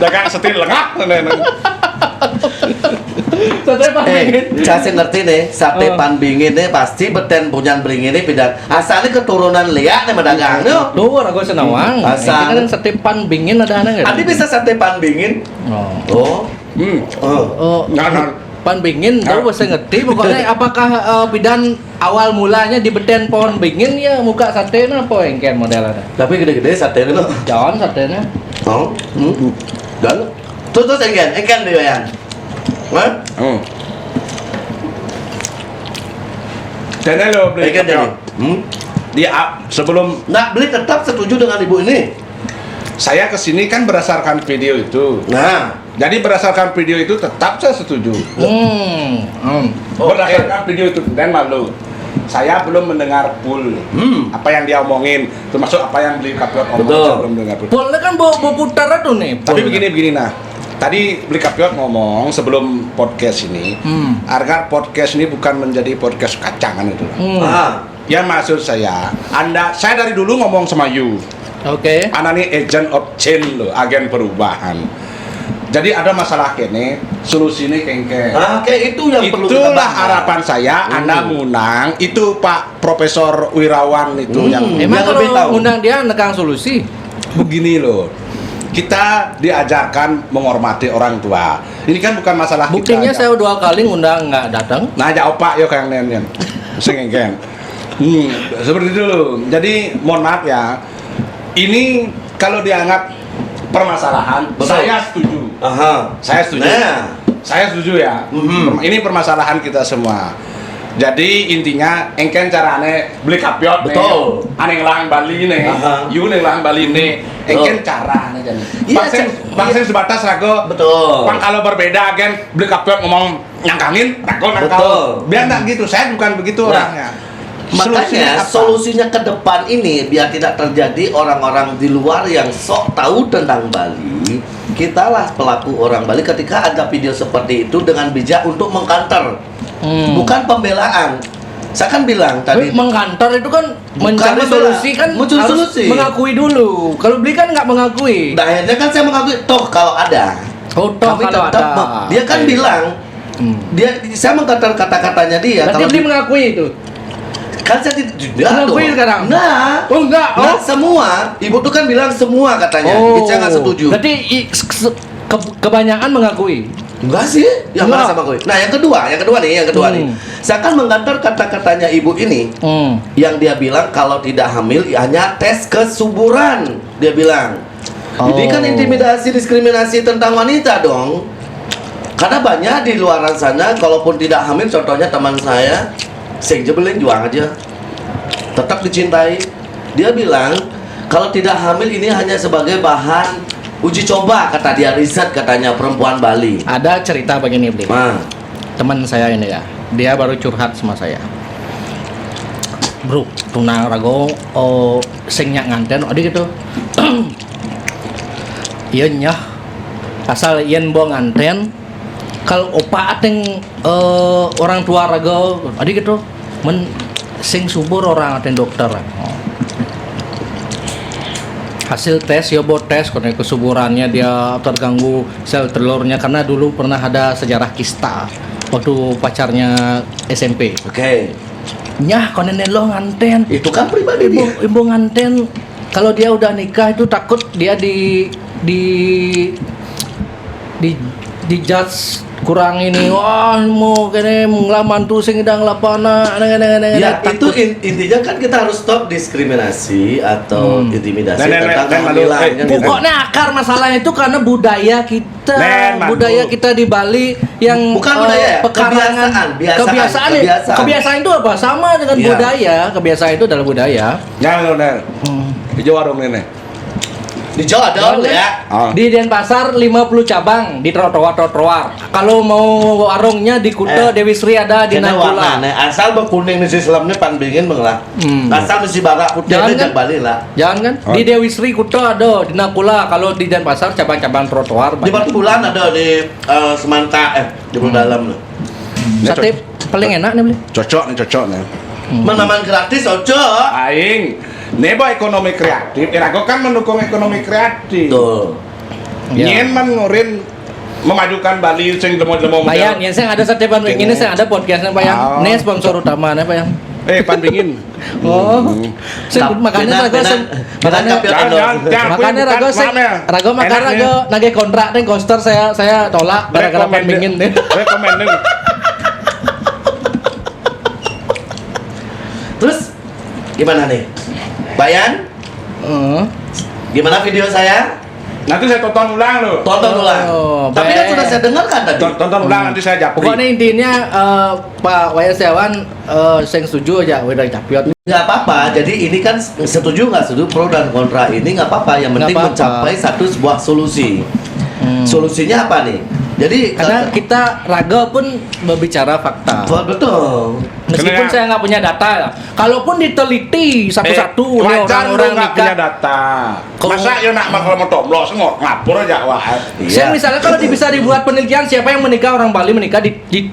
dagang setir lengap. Sate pan pingin. Saya ngerti nih, sate pan bingin nih pasti beten punyan beringin nih pidan. Asalnya keturunan liak nih pedagang nih. Luar aku senawang. Asal. Ini kan sate pan bingin ada anak nggak? Adi bisa sate pan bingin? Oh. Pan bingin, tahu saya ngerti. Pokoknya apakah bidan awal mulanya di beten pohon bingin ya muka sate apa engken modelnya? Tapi gede-gede sate nih lo. Jangan satenya. Oh. Dan terus engken dia yang. Hah? Dan lo beli Engken dia. dia sebelum Nah, beli tetap setuju dengan ibu ini. saya kesini kan berdasarkan video itu. Nah, Jadi berdasarkan video itu tetap saya setuju. Berdasarkan video itu dan malu. Saya belum mendengar full apa yang dia omongin, termasuk apa yang beli Kapiot omong. Betul. Saya belum mendengar full. Polnya kan bawa putar tuh nih. Tapi begini nah. Tadi beli Kapiot ngomong sebelum podcast ini, agar podcast ini bukan menjadi podcast kacangan itu. Ya maksud saya dari dulu ngomong sama you. Oke. Anak ini agent of change loh, agen perubahan. Jadi ada masalah kene, solusinya kengke. Kayak itu yang perlu kita Itulah bahas. harapan saya, Anda ngundang itu Pak Profesor Wirawan itu yang Emang Yang lebih tahu. kalau undang dia nekang solusi. begini loh. Kita diajarkan menghormati orang tua. Ini kan bukan masalah Buktinya kita. saya 2 kali ngundang nggak datang. Nah, aja opak yo kang nen. Sengengken. Seperti itu loh. Jadi mohon maaf ya. Ini kalau dianggap permasalahan, Betul. saya setuju. Saya setuju. Nah. Saya setuju ya. Ini permasalahan kita semua. Jadi intinya engken carane beli kapiot Betul. Ane ngelang Bali nih. Aha. You ngelang Bali nih. Engken carane jadi. Iya, Bangsen sebatas rago. Betul. Bang kalau berbeda agen beli kapiot ngomong nyangkangin, rago Betul. nangkal. Biar enggak gitu. Saya bukan begitu Nah, orangnya. Makanya apa? solusinya ke depan ini biar tidak terjadi orang-orang di luar yang sok tahu tentang Bali. Kitalah pelaku orang Bali ketika ada video seperti itu dengan bijak untuk mengkanter, bukan pembelaan. Saya kan bilang tadi Mengkantor itu kan mencari membela, solusi kan muncul harus solusi. mengakui dulu. Kalau beli kan nggak mengakui. Nah, akhirnya kan saya mengakui toh kalau ada. Oh, toh Kami kalau tetap ada. dia kan Oke. bilang saya mengkanter kata-katanya dia. Berarti Kalau beli mengakui itu. kan saya tidak Mengakui dong. sekarang? Nah, Oh enggak. nah, Oh. semua ibu tuh kan bilang semua katanya. Saya nggak setuju. Berarti kebanyakan mengakui. Enggak sih, yang mana Enggak. sama gue. Nah, yang kedua nih. Saya kan mengkantor kata-katanya ibu ini yang dia bilang kalau tidak hamil hanya tes kesuburan. Dia bilang. Ini kan intimidasi, diskriminasi tentang wanita dong. Karena banyak di luar sana kalaupun tidak hamil, contohnya teman saya sing jebelin juang aja. Tetap dicintai. Dia bilang kalau tidak hamil ini hanya sebagai bahan uji coba, kata dia, riset katanya perempuan Bali. Ada cerita begini, Bli. Nah, Teman saya ini ya, dia baru curhat sama saya. Bro, tunang rago sing nyak nganten adi gitu. Iya nyah. Asal yen bo nganten kalau opa ateng orang tua rago adi gitu men sing subur orang ateng dokter. Hasil tes ya buat tes karena kesuburannya dia terganggu sel telurnya karena dulu pernah ada sejarah kista waktu pacarnya SMP. oke. Nyah konen lo nganten Itu kan pribadi dia. ibu nganten kalau dia udah nikah itu takut dia di judge kurang ini wah mau kene ngelaman tuh sing idang lapana Ya, itu intinya kan kita harus stop diskriminasi atau intimidasi Nen, tentang Malu. kehamilan. kan gitu. pokoknya akar masalahnya itu karena budaya kita Nen, Mandu. budaya kita di Bali yang Bukan budaya ya, pekarangan kebiasaan. kebiasaan itu apa sama dengan Iya. budaya kebiasaan itu adalah budaya. Jangan lo nen. Hijau warung nenek. Di Jawa ada ya. Di Denpasar 50 cabang di trotoar. Kalau mau warungnya di Kuta Dewi Sri ada di Kena Nangkula. warna, asal berkuning di Islamnya pan bingin mengelah. Asal mesti barak putih Jangan aja kan? Bali lah. Jangan kan? Di Dewi Sri Kuta ada di Nangkula. Kalau di Denpasar cabang-cabang trotoar Di Batu Bulan ada di Semanta di dalam. Sate paling enak nih beli. Cocok nih. Menaman gratis ojo. Aing, nebo ekonomi kreatif. Irago kan mendukung ekonomi kreatif. Tuh. Ya. Nyen man ngurin memajukan Bali sing demo-demo Bayan, ya saya ada sate pan ini saya ada podcastnya Bayan. Oh. Ini sponsor utamanya Bayan. Pan dingin. Oh, saya makanya rago makanya makanya rago makan rago nage kontrak nih coaster saya tolak gara-gara pan dingin deh. Rekomendin. Terus gimana nih? Bayan? Gimana video saya? Nanti saya tonton ulang loh. Tonton ulang. Tapi kan baik. sudah saya dengarkan tadi. Tonton ulang nanti saya japri. Pokoknya intinya Pak Wayan Setiawan saya setuju aja udah capiot. Nggak apa-apa, jadi ini kan setuju nggak setuju, pro dan kontra ini nggak apa-apa. Yang penting Nggak apa-apa. mencapai sebuah solusi. Solusinya apa nih? Jadi Karena kita raga pun berbicara fakta. betul. Meskipun Karena- saya nggak punya data ya. Kalaupun diteliti satu-satu nih wajar orang-orang lu nggak punya nikah. data. Kalau- Masa ya nak bakal mau tomlos ngapur aja wah. Saya misalnya kalau bisa dibuat penelitian siapa yang menikah orang Bali menikah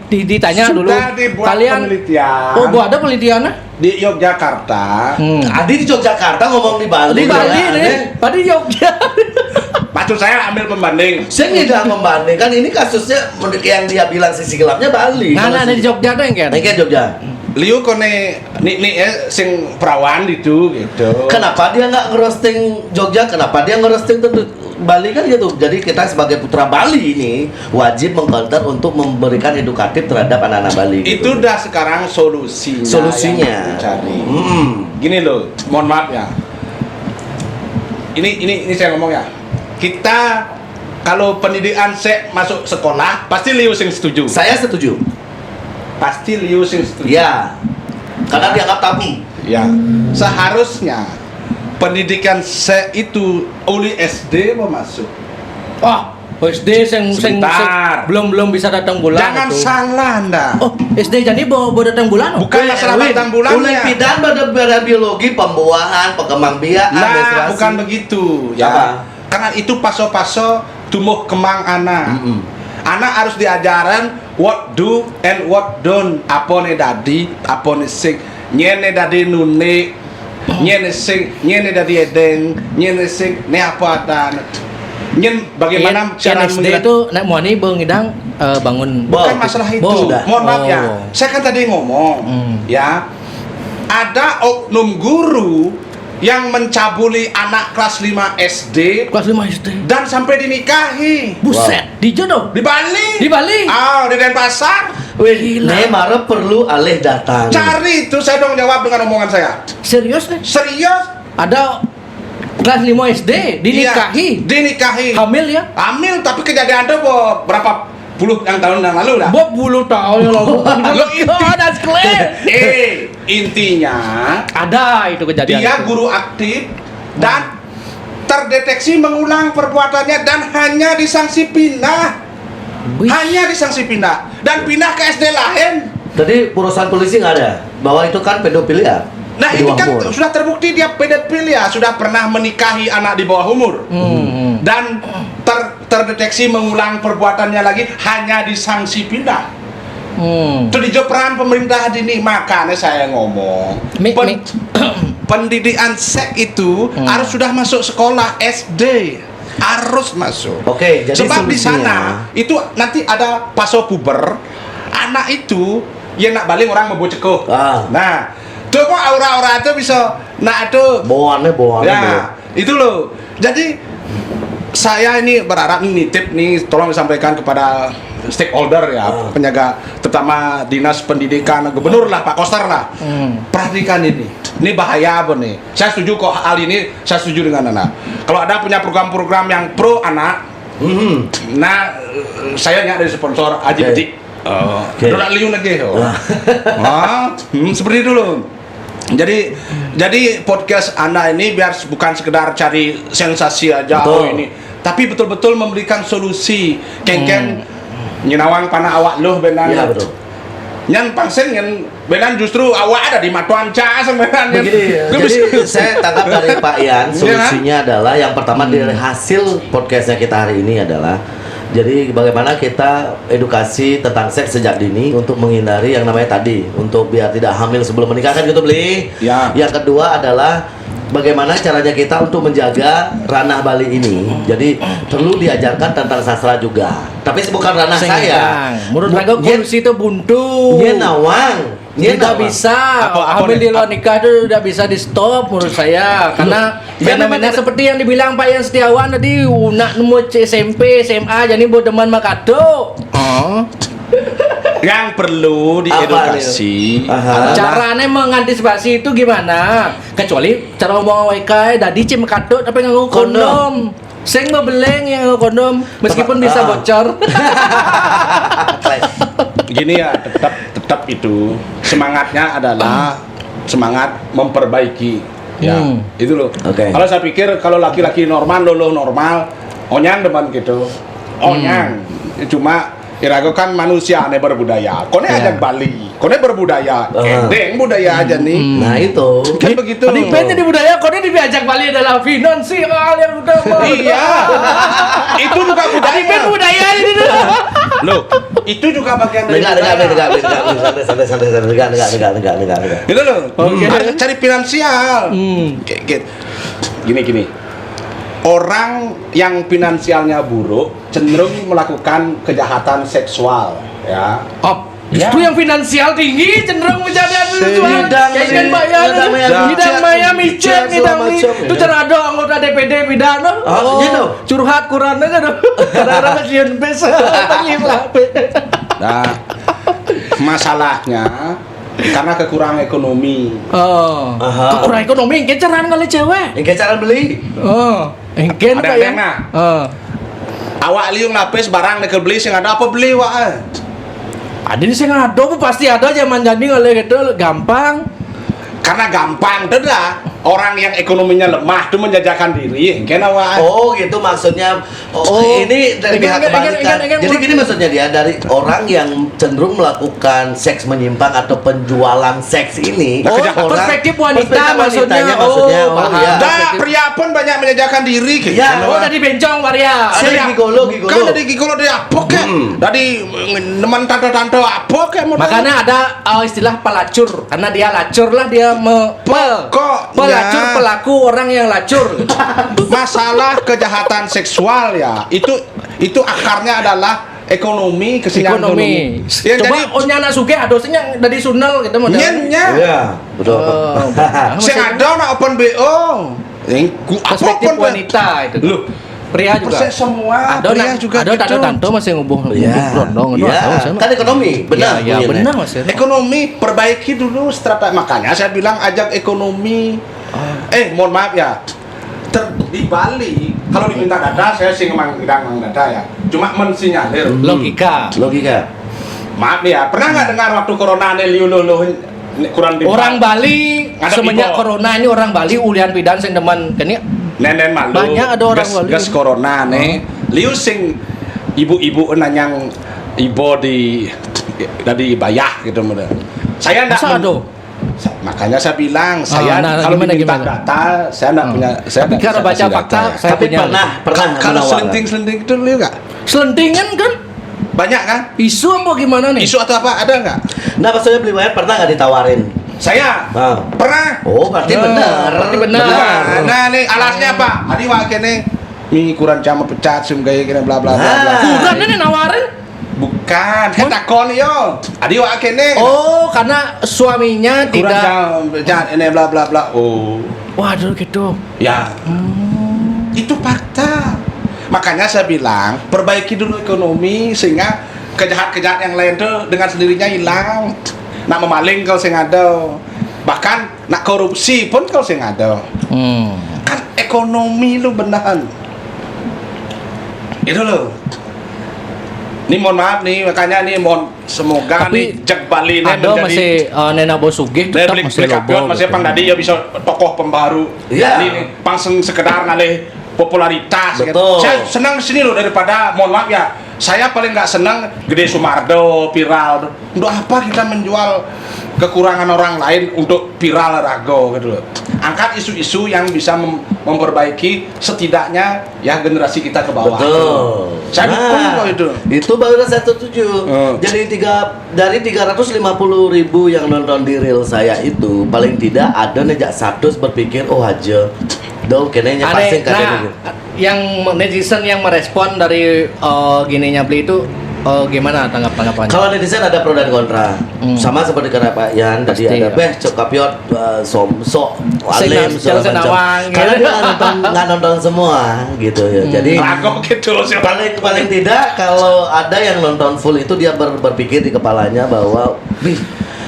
ditanya dulu. Sudah dibuat Kalian penelitian. Oh, ada penelitiannya? Di Yogyakarta. Adi di Yogyakarta ngomong di Bali. Di Bali ya, nih. Tadi Jogja. Maksud saya ambil pembanding. Saya tidak membandingkan, ini kasusnya yang dia bilang sisi gelapnya Bali. Nah, di Jogja tuh yang kan. Ini kan Jogja. Liu kone nih sing perawan itu gitu. Kenapa dia nggak ngerosting Jogja? Kenapa dia ngerosting tentu Bali kan gitu. Jadi kita sebagai putra Bali ini wajib mengkonter untuk memberikan edukatif terhadap anak-anak Bali. Itu gitu. udah sekarang solusinya. Solusinya. Cari. Mm. Gini loh, mohon maaf ya. Ini saya ngomong ya. Kita kalau pendidikan masuk sekolah pasti Liu sing setuju. Saya setuju. Pasti Liu sing setuju. Ya. Karena dianggap tabu. Ya. Seharusnya pendidikan itu oleh SD mau masuk. Oh, SD Sebentar. belum bisa datang bulan. Jangan itu. salah Anda. Oh, SD jadi bawa datang bulan. Bukan masalah datang bulannya. Oleh bidan pada biologi, pembuahan, perkembangbiakan, Nah, menstruasi. bukan begitu ya. Apa? Karena itu paso-paso tumbuh kembang anak. Anak harus diajaran what do and what don't. Apa nih dadi, apa nih sing, nyene dadi nune, nyene sing, nyene dadi edeng, nyene sing, ne apa dan nyen bagaimana cara SD itu nek muani ngidang bangun. bukan masalah itu. Sudah. Mohon maaf ya. Oh. Saya kan tadi ngomong ya. Ada oknum guru yang mencabuli anak kelas 5 SD Kelas 5 SD. dan sampai dinikahi Buset, di jodoh. di Bali. Di Bali. Ah, di Denpasar. Wih, Neymar perlu alih datang. Cari itu, saya dong jawab dengan omongan saya. Serius nih? Serius? Ada kelas 5 SD dinikahi. Iya, dinikahi. Hamil ya? Hamil, tapi kejadian itu berapa puluh tahun yang lalu lah. Bob 10 tahun yang lalu. Lo inti- That's clear. Intinya Ada itu kejadian. dia itu. guru aktif dan terdeteksi mengulang perbuatannya dan hanya disanksi pindah. Wih. Hanya disanksi pindah dan pindah ke SD lain. Jadi urusan polisi nggak ada bahwa itu kan pedofilia. Nah Di ini bawah kan umur. sudah terbukti dia pedofilia, sudah pernah menikahi anak di bawah umur dan terdeteksi mengulang perbuatannya lagi hanya disanksi pindah. Itu di peran pemerintah dini, makanya saya ngomong pendidikan seks itu harus sudah masuk sekolah SD, harus masuk. Oke, jadi sebab di solusinya- sana itu nanti ada paso puber, anak itu ya nak balik orang mau cekuh. Nah, tuh kok aura-aura itu bisa nak itu Boannya. ya, itu loh. Jadi saya ini berharap nitip nih, tolong disampaikan kepada stakeholder ya, penjaga terutama dinas pendidikan, gubernur lah, Pak Koster lah. Perhatikan ini bahaya apa nih? Saya setuju kok hal ini, saya setuju dengan anak. Kalau ada punya program-program yang pro anak, nah saya nggak dari sponsor Aji Oke. Betik. Oke. Dorak liu lagi. Seperti itu loh. Jadi podcast Anda ini biar bukan sekedar cari sensasi aja. Betul. Oh ini, tapi betul-betul memberikan solusi. Kengken nyinawang panah awak loh benar. Iya betul. Nyan pangsen nyan benar justru awak ada di Matuanca sebenarnya. Begini, jadi saya tangkap dari Pak Ian, solusinya adalah yang pertama dari hasil podcastnya kita hari ini adalah jadi bagaimana kita edukasi tentang seks sejak dini untuk menghindari yang namanya tadi, untuk biar tidak hamil sebelum menikah kan gitu beli. Ya. Yang kedua adalah bagaimana caranya kita untuk menjaga ranah Bali ini. Jadi perlu diajarkan tentang sastra juga. Tapi bukan ranah saya. Menurut Raga polisi itu buntu. Dia nawang. Dia Tidak nawang. bisa Apa hamil nih? di luar nikah itu tidak bisa di stop menurut saya karena Ya, fenomena memang- seperti yang dibilang Pak Yan Setiawan tadi nak nemu SMP SMA jadi buat teman makado. Yang perlu diedukasi Aha. Caranya mengantisipasi itu gimana? Kecuali cara ngomong WK dadi cim makado tapi nganggo kondom. Sing membeleng yang nganggo kondom meskipun bisa bocor. Gini ya, tetap itu semangatnya adalah semangat memperbaiki ya itu loh. Oke. Kalau saya pikir kalau laki-laki normal lolo normal onyang depan gitu onyang cuma Irago kan manusia ane berbudaya kone aja Bali kone berbudaya kendeng budaya aja nih Nah itu. kan begitu Di pennya di budaya kode diajak Bali adalah finansial yang udah iya itu juga Di pen budaya budaya ini tuh. loh itu juga bagian dari budaya. Enggak. Itu loh. Harus cari finansial. Gini. orang yang finansialnya buruk cenderung melakukan kejahatan seksual, ya. Oh, Ya. justru yang finansial tinggi cenderung menjadi seksual. Hidang, Kayak bayar, hidang maya micet, hidang macam, itu ya. cara ada anggota DPD pidana. gitu. Curhat kurang aja dong. Kadang-kadang kasihan besa, Nah, masalahnya karena kekurangan ekonomi. Oh, Aha. kekurangan ekonomi, keceran kali cewek. Yang kayak cara beli. Oh, engken Ada kayak. yang nah. Oh, Awak liung lapis barang nekel beli sing ada apa beli wak? ada di sing ada pasti ada zaman jadi oleh gitu gampang. Karena gampang dah orang yang ekonominya lemah tuh menjajakan diri, engken awak. Oh gitu maksudnya. Oh, ini dari pihak kebalikan. Jadi gini maksudnya dia dari orang yang cenderung melakukan seks menyimpang atau penjualan seks ini. Oh, perspektif wanita maksudnya. maksudnya. Oh, paham. iya. Dah pria pun banyak menjajakan diri, gitu. Ya, Oh, dari bencong Maria. Saya Ada gigolo. Kan dari gigolo dari apa ke? Dari neman tante-tante apa ke? Makanya ada istilah pelacur karena dia lacur lah dia Pokoknya. pelacur pelaku orang yang lacur. Masalah kejahatan seksual ya, itu akarnya adalah ekonomi, kesenjangan Ekonomi. Ya, Coba jadi punya anak suge adosnya dari sunal gitu model. nyennya. Iya, betul. Sing ada nak open BO. Perspektif Apapun wanita itu. Loh, Pria juga. persen semua Ada pria juga ada gitu. tante masih ngubuh Iya. rondong Iya. Kan ekonomi, benar. Ya, bunyinya. benar Mas. Ekonomi perbaiki dulu strategi, makanya saya bilang ajak ekonomi. Mohon maaf ya, di Bali kalau diminta data saya sih memang data ya, cuma mensinyalir. Logika. Logika. Maaf nih ya, pernah nggak dengar waktu corona nih kurang di Orang Bali Ngadep semenjak Ibo. corona ini orang Bali ulian pidan sing demen kene Nenen malu. Banyak ada orang Bali. gas corona nih. Liu sing ibu-ibu nanyang ibu dari bayah gitu mudah. Saya enggak Masa ada? Makanya saya bilang saya nah, kalau gimana, diminta gimana? data saya enggak punya saya Tapi enggak kalau baca kasih fakta, data ya. saya Tapi punya. pernah Kalau menawarkan. selenting itu liu enggak? Selentingan kan Banyak kan? isu apa gimana nih? Isu atau apa ada enggak? Nah, maksudnya beli wayar pernah nggak ditawarin? Saya Ah. pernah. Oh, berarti benar. berarti benar. Nah, nih alasnya apa? Adi wa kene ini kurang jam pecat sum gaya kene bla bla bla bla. Ah. Bukan ini nawarin. Bukan, takon yo. Adi wa kene. Oh, karena suaminya kurang tidak. jam pecat ini bla bla bla. Oh. Waduh gitu. Ya. Itu fakta. Makanya saya bilang, perbaiki dulu ekonomi sehingga kejahat-kejahat yang lain tuh dengan sendirinya hilang. Nak memaling kalau sing ada. Bahkan nak korupsi pun kalau sing ada. Kan ekonomi lu beneran. Itu loh. Ini mohon maaf nih, makanya nih mohon semoga Tapi nih Jack Bali ini Ada masih Nena Bosugih Saya tetap beli masih kapiot, logo. masih gitu. pang tadi ya bisa tokoh pembaru. Iya. Ini pangseng sekedar ngalih popularitas. Betul. Saya senang sini loh daripada mohon maaf ya. Saya paling nggak senang Gede Sumardo viral. Untuk apa kita menjual kekurangan orang lain untuk viral rago gitu loh. Angkat isu-isu yang bisa memperbaiki setidaknya ya generasi kita ke bawah. Betul. Saya dukung kok itu. Itu baru saya setuju. Oh. Jadi dari 350.000 yang nonton di reel saya itu paling tidak ada nejak satu berpikir oh aja. Dong kayaknya pasti Nah, yang netizen yang merespon dari gininya beli itu gimana tanggapannya? Kalau netizen ada pro dan kontra. Sama seperti kata Pak Yan tadi Pasti, ada ya. beh Cokapiot sok alim segala Senawang, macam. Karena gitu. dia nggak nonton semua gitu ya. Jadi Rago gitu loh siapa. paling tidak kalau ada yang nonton full itu dia berpikir di kepalanya bahwa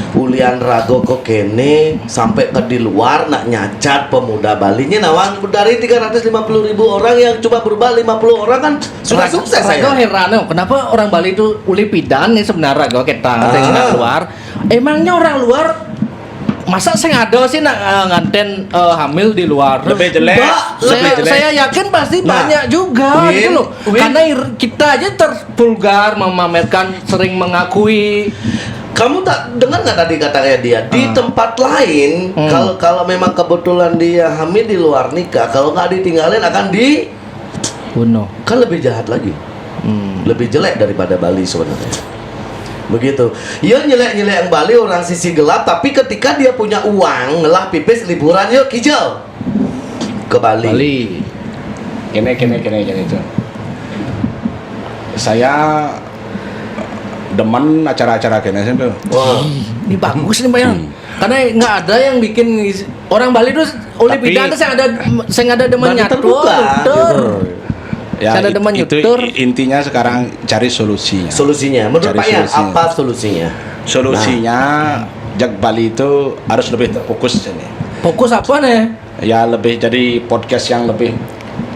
ulian rago kok kene sampai ke di luar nak nyacat pemuda Bali nya nawang dari 350.000 orang yang coba berubah 50 orang kan sudah sukses Rago saya. heran kenapa orang Bali itu uli pidan nih sebenarnya Rago kita yang luar. Emangnya orang luar masa saya ada sih nak nganten hamil di luar? Lebih jelek. Saya yakin pasti Nah, banyak juga Win, gitu loh. Win. Karena kita aja tervulgar memamerkan sering mengakui. Kamu tak dengar nggak tadi katanya dia di tempat lain kalau memang kebetulan dia hamil di luar nikah kalau nggak ditinggalin akan Bunuh. kan lebih jahat lagi, lebih jelek daripada Bali sebenarnya. Begitu. Ya nyelek yang Bali orang sisi gelap tapi ketika dia punya uang ngelah pipis liburan yuk kijau ke Bali. Kene itu. Saya demen acara-acara kene sih tuh. Wah. Ini bagus nih Bayan. Karena nggak ada yang bikin orang Bali tuh oleh Tapi- bidang tuh saya ada demen Bali nyatur, terbuka, nutur. gitu. Ya, Saya ada demen itu nyetur. intinya sekarang cari solusinya. Solusinya, menurut Cari Pak Yan, solusinya. apa solusinya? Solusinya Jak Bali itu harus lebih terfokus ini. Fokus apa nih? Ya lebih jadi podcast yang lebih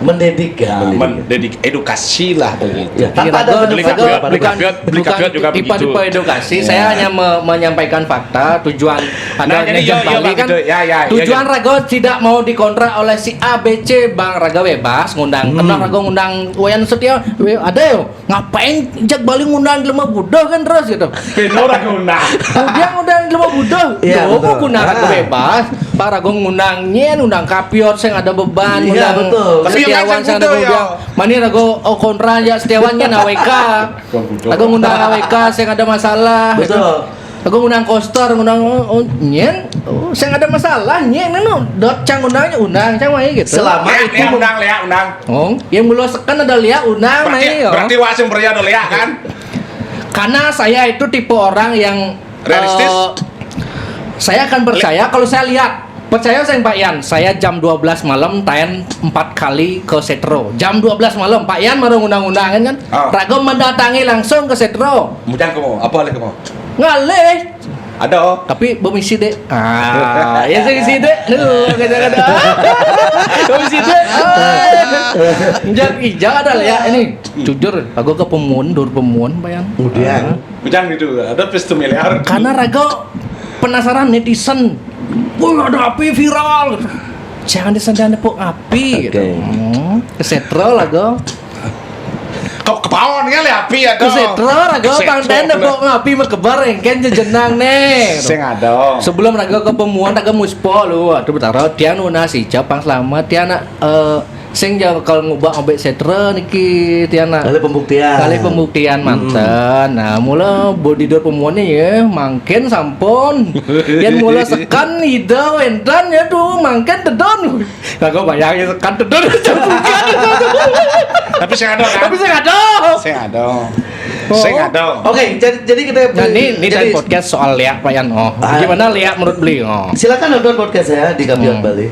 Mendidik ya, mendidik edukasi lah begitu. Ya, tanpa ada Beli benefit kapiot, beli kapiot, beli kapiot juga tipe-tipe begitu. edukasi. Ya. Saya hanya menyampaikan fakta, tujuan ada Nah, jadi Nation yo Bali kan. gitu. Ya, Tujuan Rago tidak mau dikontrak oleh si A, B, C, Bang Raga bebas ngundang. Kenal Rago ngundang Wayan Setia, ada yo. Ngapain Jak Bali ngundang Lemah Buddha kan terus gitu. Pino ra guna. Kemudian ngundang Lemah Buddha. Iya, Yo, betul. guna Raga bebas. Pak Rago ngundang Nyen, ngundang Kapiot, saya ada beban, Iya, ngundang betul. Tapi yang Setiawan, ngajak saya ada Buddha, beban. Mani Rago kontra ya Setiawannya AWK. Rago ngundang AWK, saya ada masalah. Betul. Aku ngundang Koster, ngundang Nyen, saya nggak ada masalah, Nyen, dot cang undangnya undang, cang main gitu. Selama Lea, itu Lea undang, Lea undang. Oh, yang belum sekan ada Lia undang main. Berarti wasim pria ada Lea kan? Karena saya itu tipe orang yang Realistis? saya akan percaya kalau saya lihat. Percaya saya Pak Yan, saya jam 12 malam tayang 4 kali ke Setro. Jam 12 malam Pak Yan baru undang-undangan kan. Oh. Rago mendatangi langsung ke Setro. Mujang kamu, apa lagi kamu? Ngalih. Ada oh. Tapi bomisi deh. Ya saya isi deh. Kadang-kadang. Bomisi deh. Ijak ada lah ya ini. Jujur, aku ke pemuan, Bayan. kemudian Mujang gitu, ada pesta miliar. Karena Rago penasaran netizen. Wah, ada api viral. Jangan disandang nepuk api gitu. Oke. Ke Setro Rago. Kok kepawon ya lihat api ya Ke Setro Rago pangten nepuk api mekebar engken jejenang nih. Sing ada. Sebelum Raga ke pemuan Raga muspo lu aduh betara dia nu nasi capang selamat dia nak sing jauh kalau ngubah ambek setre niki dia nak kali pembuktian. kali pembuktian manten. Nah mula bodidor pemuan ni ya mangken sampun yang mula sekan ida wentan ya tuh mangken tedon Raga bayangin sekan tedon Tapi sing ada kan? tapi saya nggak ada. Sing ada. Sing ada. Oke, jadi kita Nah ini dari podcast soal Lia Pak Yan. Gimana Lia menurut beliau? silakan nonton podcast saya di Kapiot Bali.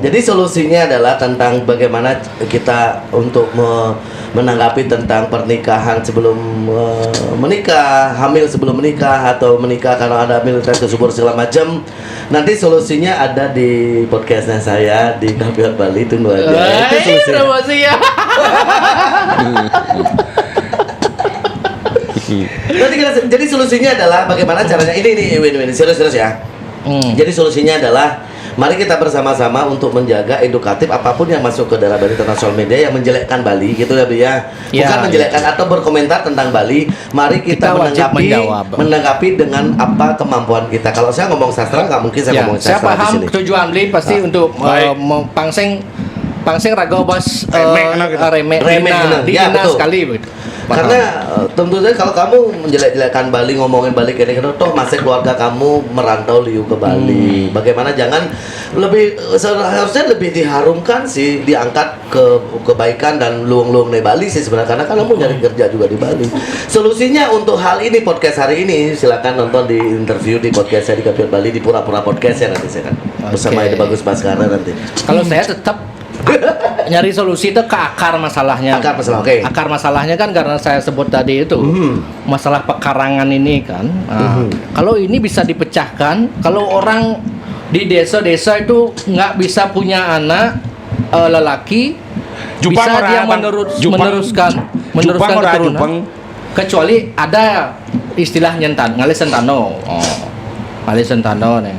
Jadi solusinya adalah tentang bagaimana kita untuk menanggapi tentang pernikahan sebelum menikah, hamil sebelum menikah atau menikah karena ada hamil dan subur segala macam. Nanti solusinya ada di podcastnya saya di Kapiot Bali, tunggu aja. Itu solusinya. Promosi ya. Jadi solusinya adalah bagaimana caranya ini win-win serius ya. Jadi solusinya adalah mari kita bersama-sama untuk menjaga edukatif apapun yang masuk ke dalam Bali tentang sosial media yang menjelekkan Bali gitu ya Bu ya. Bukan Ya, menjelekkan atau berkomentar tentang Bali. Mari kita, Kita wajib menjawab. menanggapi dengan apa kemampuan kita. Kalau saya ngomong sastra nggak mungkin saya Ya, ngomong saya sastra di paham sini. tujuan beli pasti untuk Baik. pangsing raga bos Remeh, Remeh, benar. Ya, dihina betul. sekali begitu. Paham. Karena tentu saja kalau kamu menjelek-jelekan Bali, ngomongin Bali kira-kira toh masa keluarga kamu merantau liu ke Bali. Bagaimana jangan lebih seharusnya lebih diharumkan sih, diangkat ke kebaikan dan luang-luang di Bali sih sebenarnya karena kan kamu nyari kerja juga di Bali. Solusinya untuk hal ini podcast hari ini silakan nonton di interview di podcast saya di Kapiot Bali di Pura-Pura Podcast ya nanti saya kan bersama Ide Bagus Baskara nanti. Kalau saya tetap nyari solusi itu ke akar masalahnya. Akar masalah, oke. Akar masalahnya kan karena saya sebut tadi itu masalah pekarangan ini kan. Nah, kalau ini bisa dipecahkan, kalau orang di desa-desa itu nggak bisa punya anak lelaki, Jupang bisa ora, dia Bang. Jupang. meneruskan Jupang ora, keturunan. Jupang. Kecuali ada istilah nyentan, ngalih sentano. Ngalih sentano nih.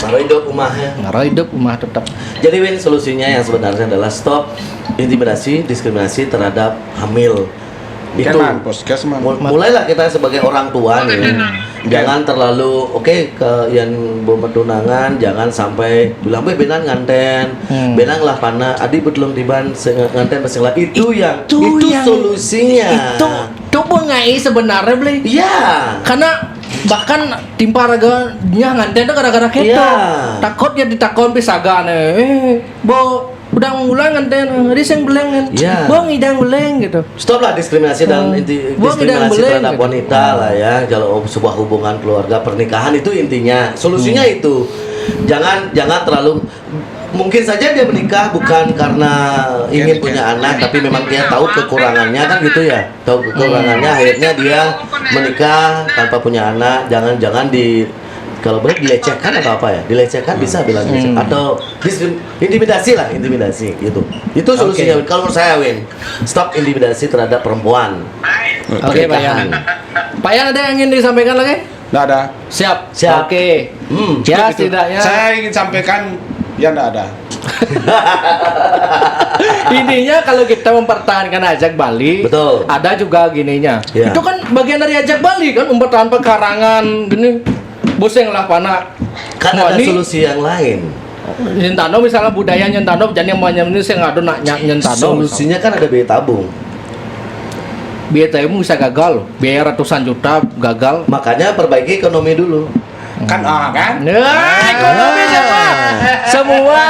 Baru hidup rumahnya. Ngaruh hidup rumah tetap. Jadi Win solusinya yang sebenarnya adalah stop intimidasi, diskriminasi terhadap hamil. Itu podcast man. mulailah kita sebagai orang tua nih. Jangan terlalu ke yang bertunangan, jangan sampai bilang benan nganten, benang lah pana, adi betlong tiban nganten pasang lagi. Itu yang solusinya. Itu bengai sebenarnya beli. Iya. Karena bahkan timpa raganya nganten itu gara-gara keto. Iya. Takut ya ditakon pisaga nih. Bo Udang ulang nganten dia sing beleng kan. Iya. Bong idang beleng gitu. Stoplah diskriminasi dan Buang idang diskriminasi beleng, terhadap gitu. wanita lah ya. Kalau sebuah hubungan keluarga pernikahan itu intinya, solusinya itu. Jangan terlalu, mungkin saja dia menikah bukan karena ingin punya anak, tapi memang dia tahu kekurangannya kan gitu ya. Tahu kekurangannya, akhirnya dia menikah tanpa punya anak. Jangan kalau boleh dilecehkan atau apa ya? Dilecehkan bisa bilang gitu. Atau intimidasi gitu. Itu solusinya. Kalau menurut saya, Win, stop intimidasi terhadap perempuan. Oke, Pak Yan. Pak Yan ada yang ingin disampaikan lagi? Nggak ada. Siap. Siap. Oke. Hmm. Ya, Itu. setidaknya Saya ingin sampaikan, ya nggak ada. intinya kalau kita mempertahankan ajak Bali, Betul. ada juga gininya. Ya. Itu kan bagian dari ajak Bali kan, mempertahankan karangan gini. Boseng lah panak. Kan ada solusi yang lain. Nyentano misalnya budaya nyentano jadi yang banyak ini saya ngadu nak nyentano. Solusinya kan ada biaya tabung. Biaya tabung bisa gagal, biaya ratusan juta gagal. Makanya perbaiki ekonomi dulu. Kan kan? Nah, ekonomi siapa? Semua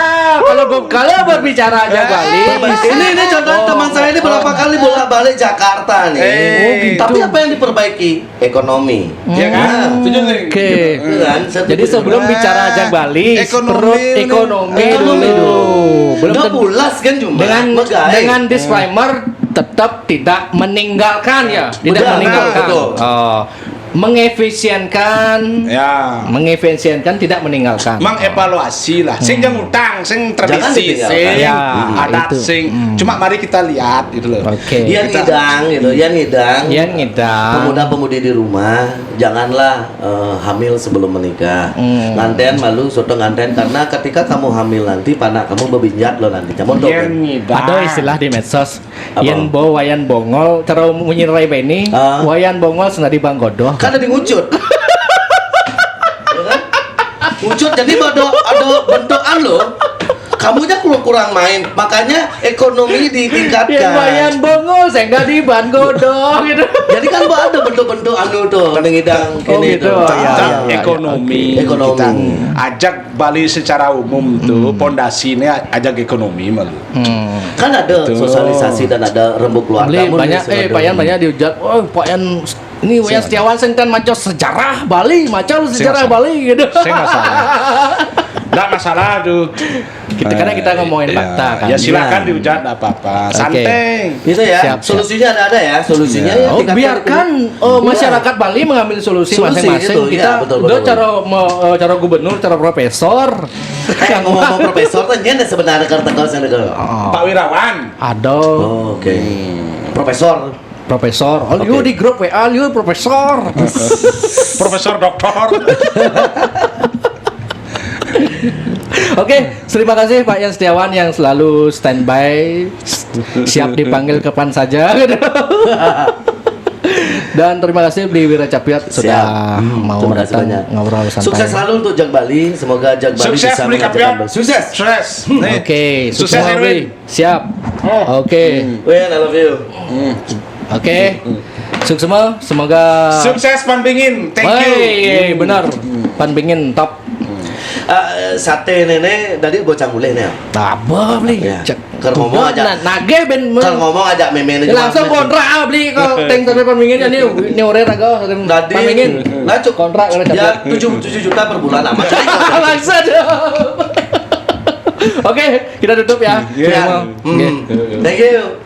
kalau berbicara aja Bali. Ini contoh teman saya ini berapa kali bolak-balik Jakarta nih. Oh, gitu. Tapi apa yang diperbaiki? Ekonomi. Ya kan? Setuju nih. Oke. Gitu kan? Jadi sebelum bicara ajak Bali, Ekonomi perut dulu. ekonomi Ekonomi dulu. dulu. Belum Nggak tentu- pulas kan cuma megai. dengan disclaimer tetap tidak meninggalkan ya, tidak Betul, meninggalkan. betul. Oh, mengefisienkan tidak meninggalkan. Mengevaluasi lah. Sing jangan utang, sing tradisi, ditinggalkan. sing Ya, adat, itu. sing. Cuma mari kita lihat gitu loh. Oke. Yang ngidang gitu, yang ngidang. Yang ngidang. Pemuda-pemudi di rumah, janganlah hamil sebelum menikah. Nganten malu soto nganten, karena ketika kamu hamil nanti panak kamu bebinjat loh nanti. Kamu tahu kan? Ada istilah di medsos, Apa? yen bo wayan bongol, cara menyirai beni, Ah. wayan bongol senadi banggodoh. Kan ada ngucut. Ya kan? Ngucut jadi ada bentukan loh. Kamunya kurang main, makanya ekonomi Yen ditingkatkan. wayan bongol, senadi banggodoh gitu. Jadi kan ada bentuk-bentuk anu tuh, ngidang Oh, gini gitu. tuh. Ya, Tentang ya, ekonomi, oke. Ekonomi. kita ajak Bali secara umum tuh pondasinya ajak ekonomi malu. Kan ada Betul. sosialisasi dan ada rembuk keluarga. Beli Mun banyak, di Pak Yan banyak dihujat. Oh, Pak Yan ini Wayan Setiawan sengkan macam sejarah Bali, macam sejarah masalah. Bali gitu. Saya masalah. Nggak masalah tuh. Karena kita ngomongin Iya. fakta kan. Ya silakan Iya. dihujat nggak apa-apa. Oke. Santai. Itu ya, Siap, siap. solusinya ada ya, solusinya ya. Oh, tingkatkan biarkan ekonomi. masyarakat Bali mengambil solusi Solusi masing-masing. gitu, Kita ya, betul, udah betul. cara gubernur, cara profesor. Ngomong profesor kan dia sebenarnya karena kau Pak Wirawan. Aduh, Oh, oke. Profesor. profesor. Oh, Oke. you di grup WA, you profesor. Profesor Doktor. Oke, terima kasih Pak Yan Setiawan yang selalu standby, siap dipanggil kapan saja. Dan terima kasih Bli Wira Capiat sudah mau Terima kasih datang banyak. ngobrol santai. Sukses selalu untuk Jak Bali. Semoga Jak Bali Sukses bisa Bli menghadirkan Capiat. Bali. Sukses. Sukses. Nih. Oke, Sukses, sukses Bli. Erwin. Siap. Oke. Win, I love you. Oke. Sukses semua. Semoga Sukses Pan Bingin. Thank you. Wey, benar. Pan Bingin top. Sate nenek tadi bocah mulai nih. Apa Bli? Ya. Keur ngomong aja. Nage ben. Kan ngomong aja meme Ya, langsung kontrak Bli kalau tank sampai Pan Bingin ini ore raga Tadi Pan Bingin. Lacuk Kontrak Wira ya Capiat. 7 juta per bulan amat. Langsung. Oke, kita tutup ya. Yeah. Semua. Oke. Thank you.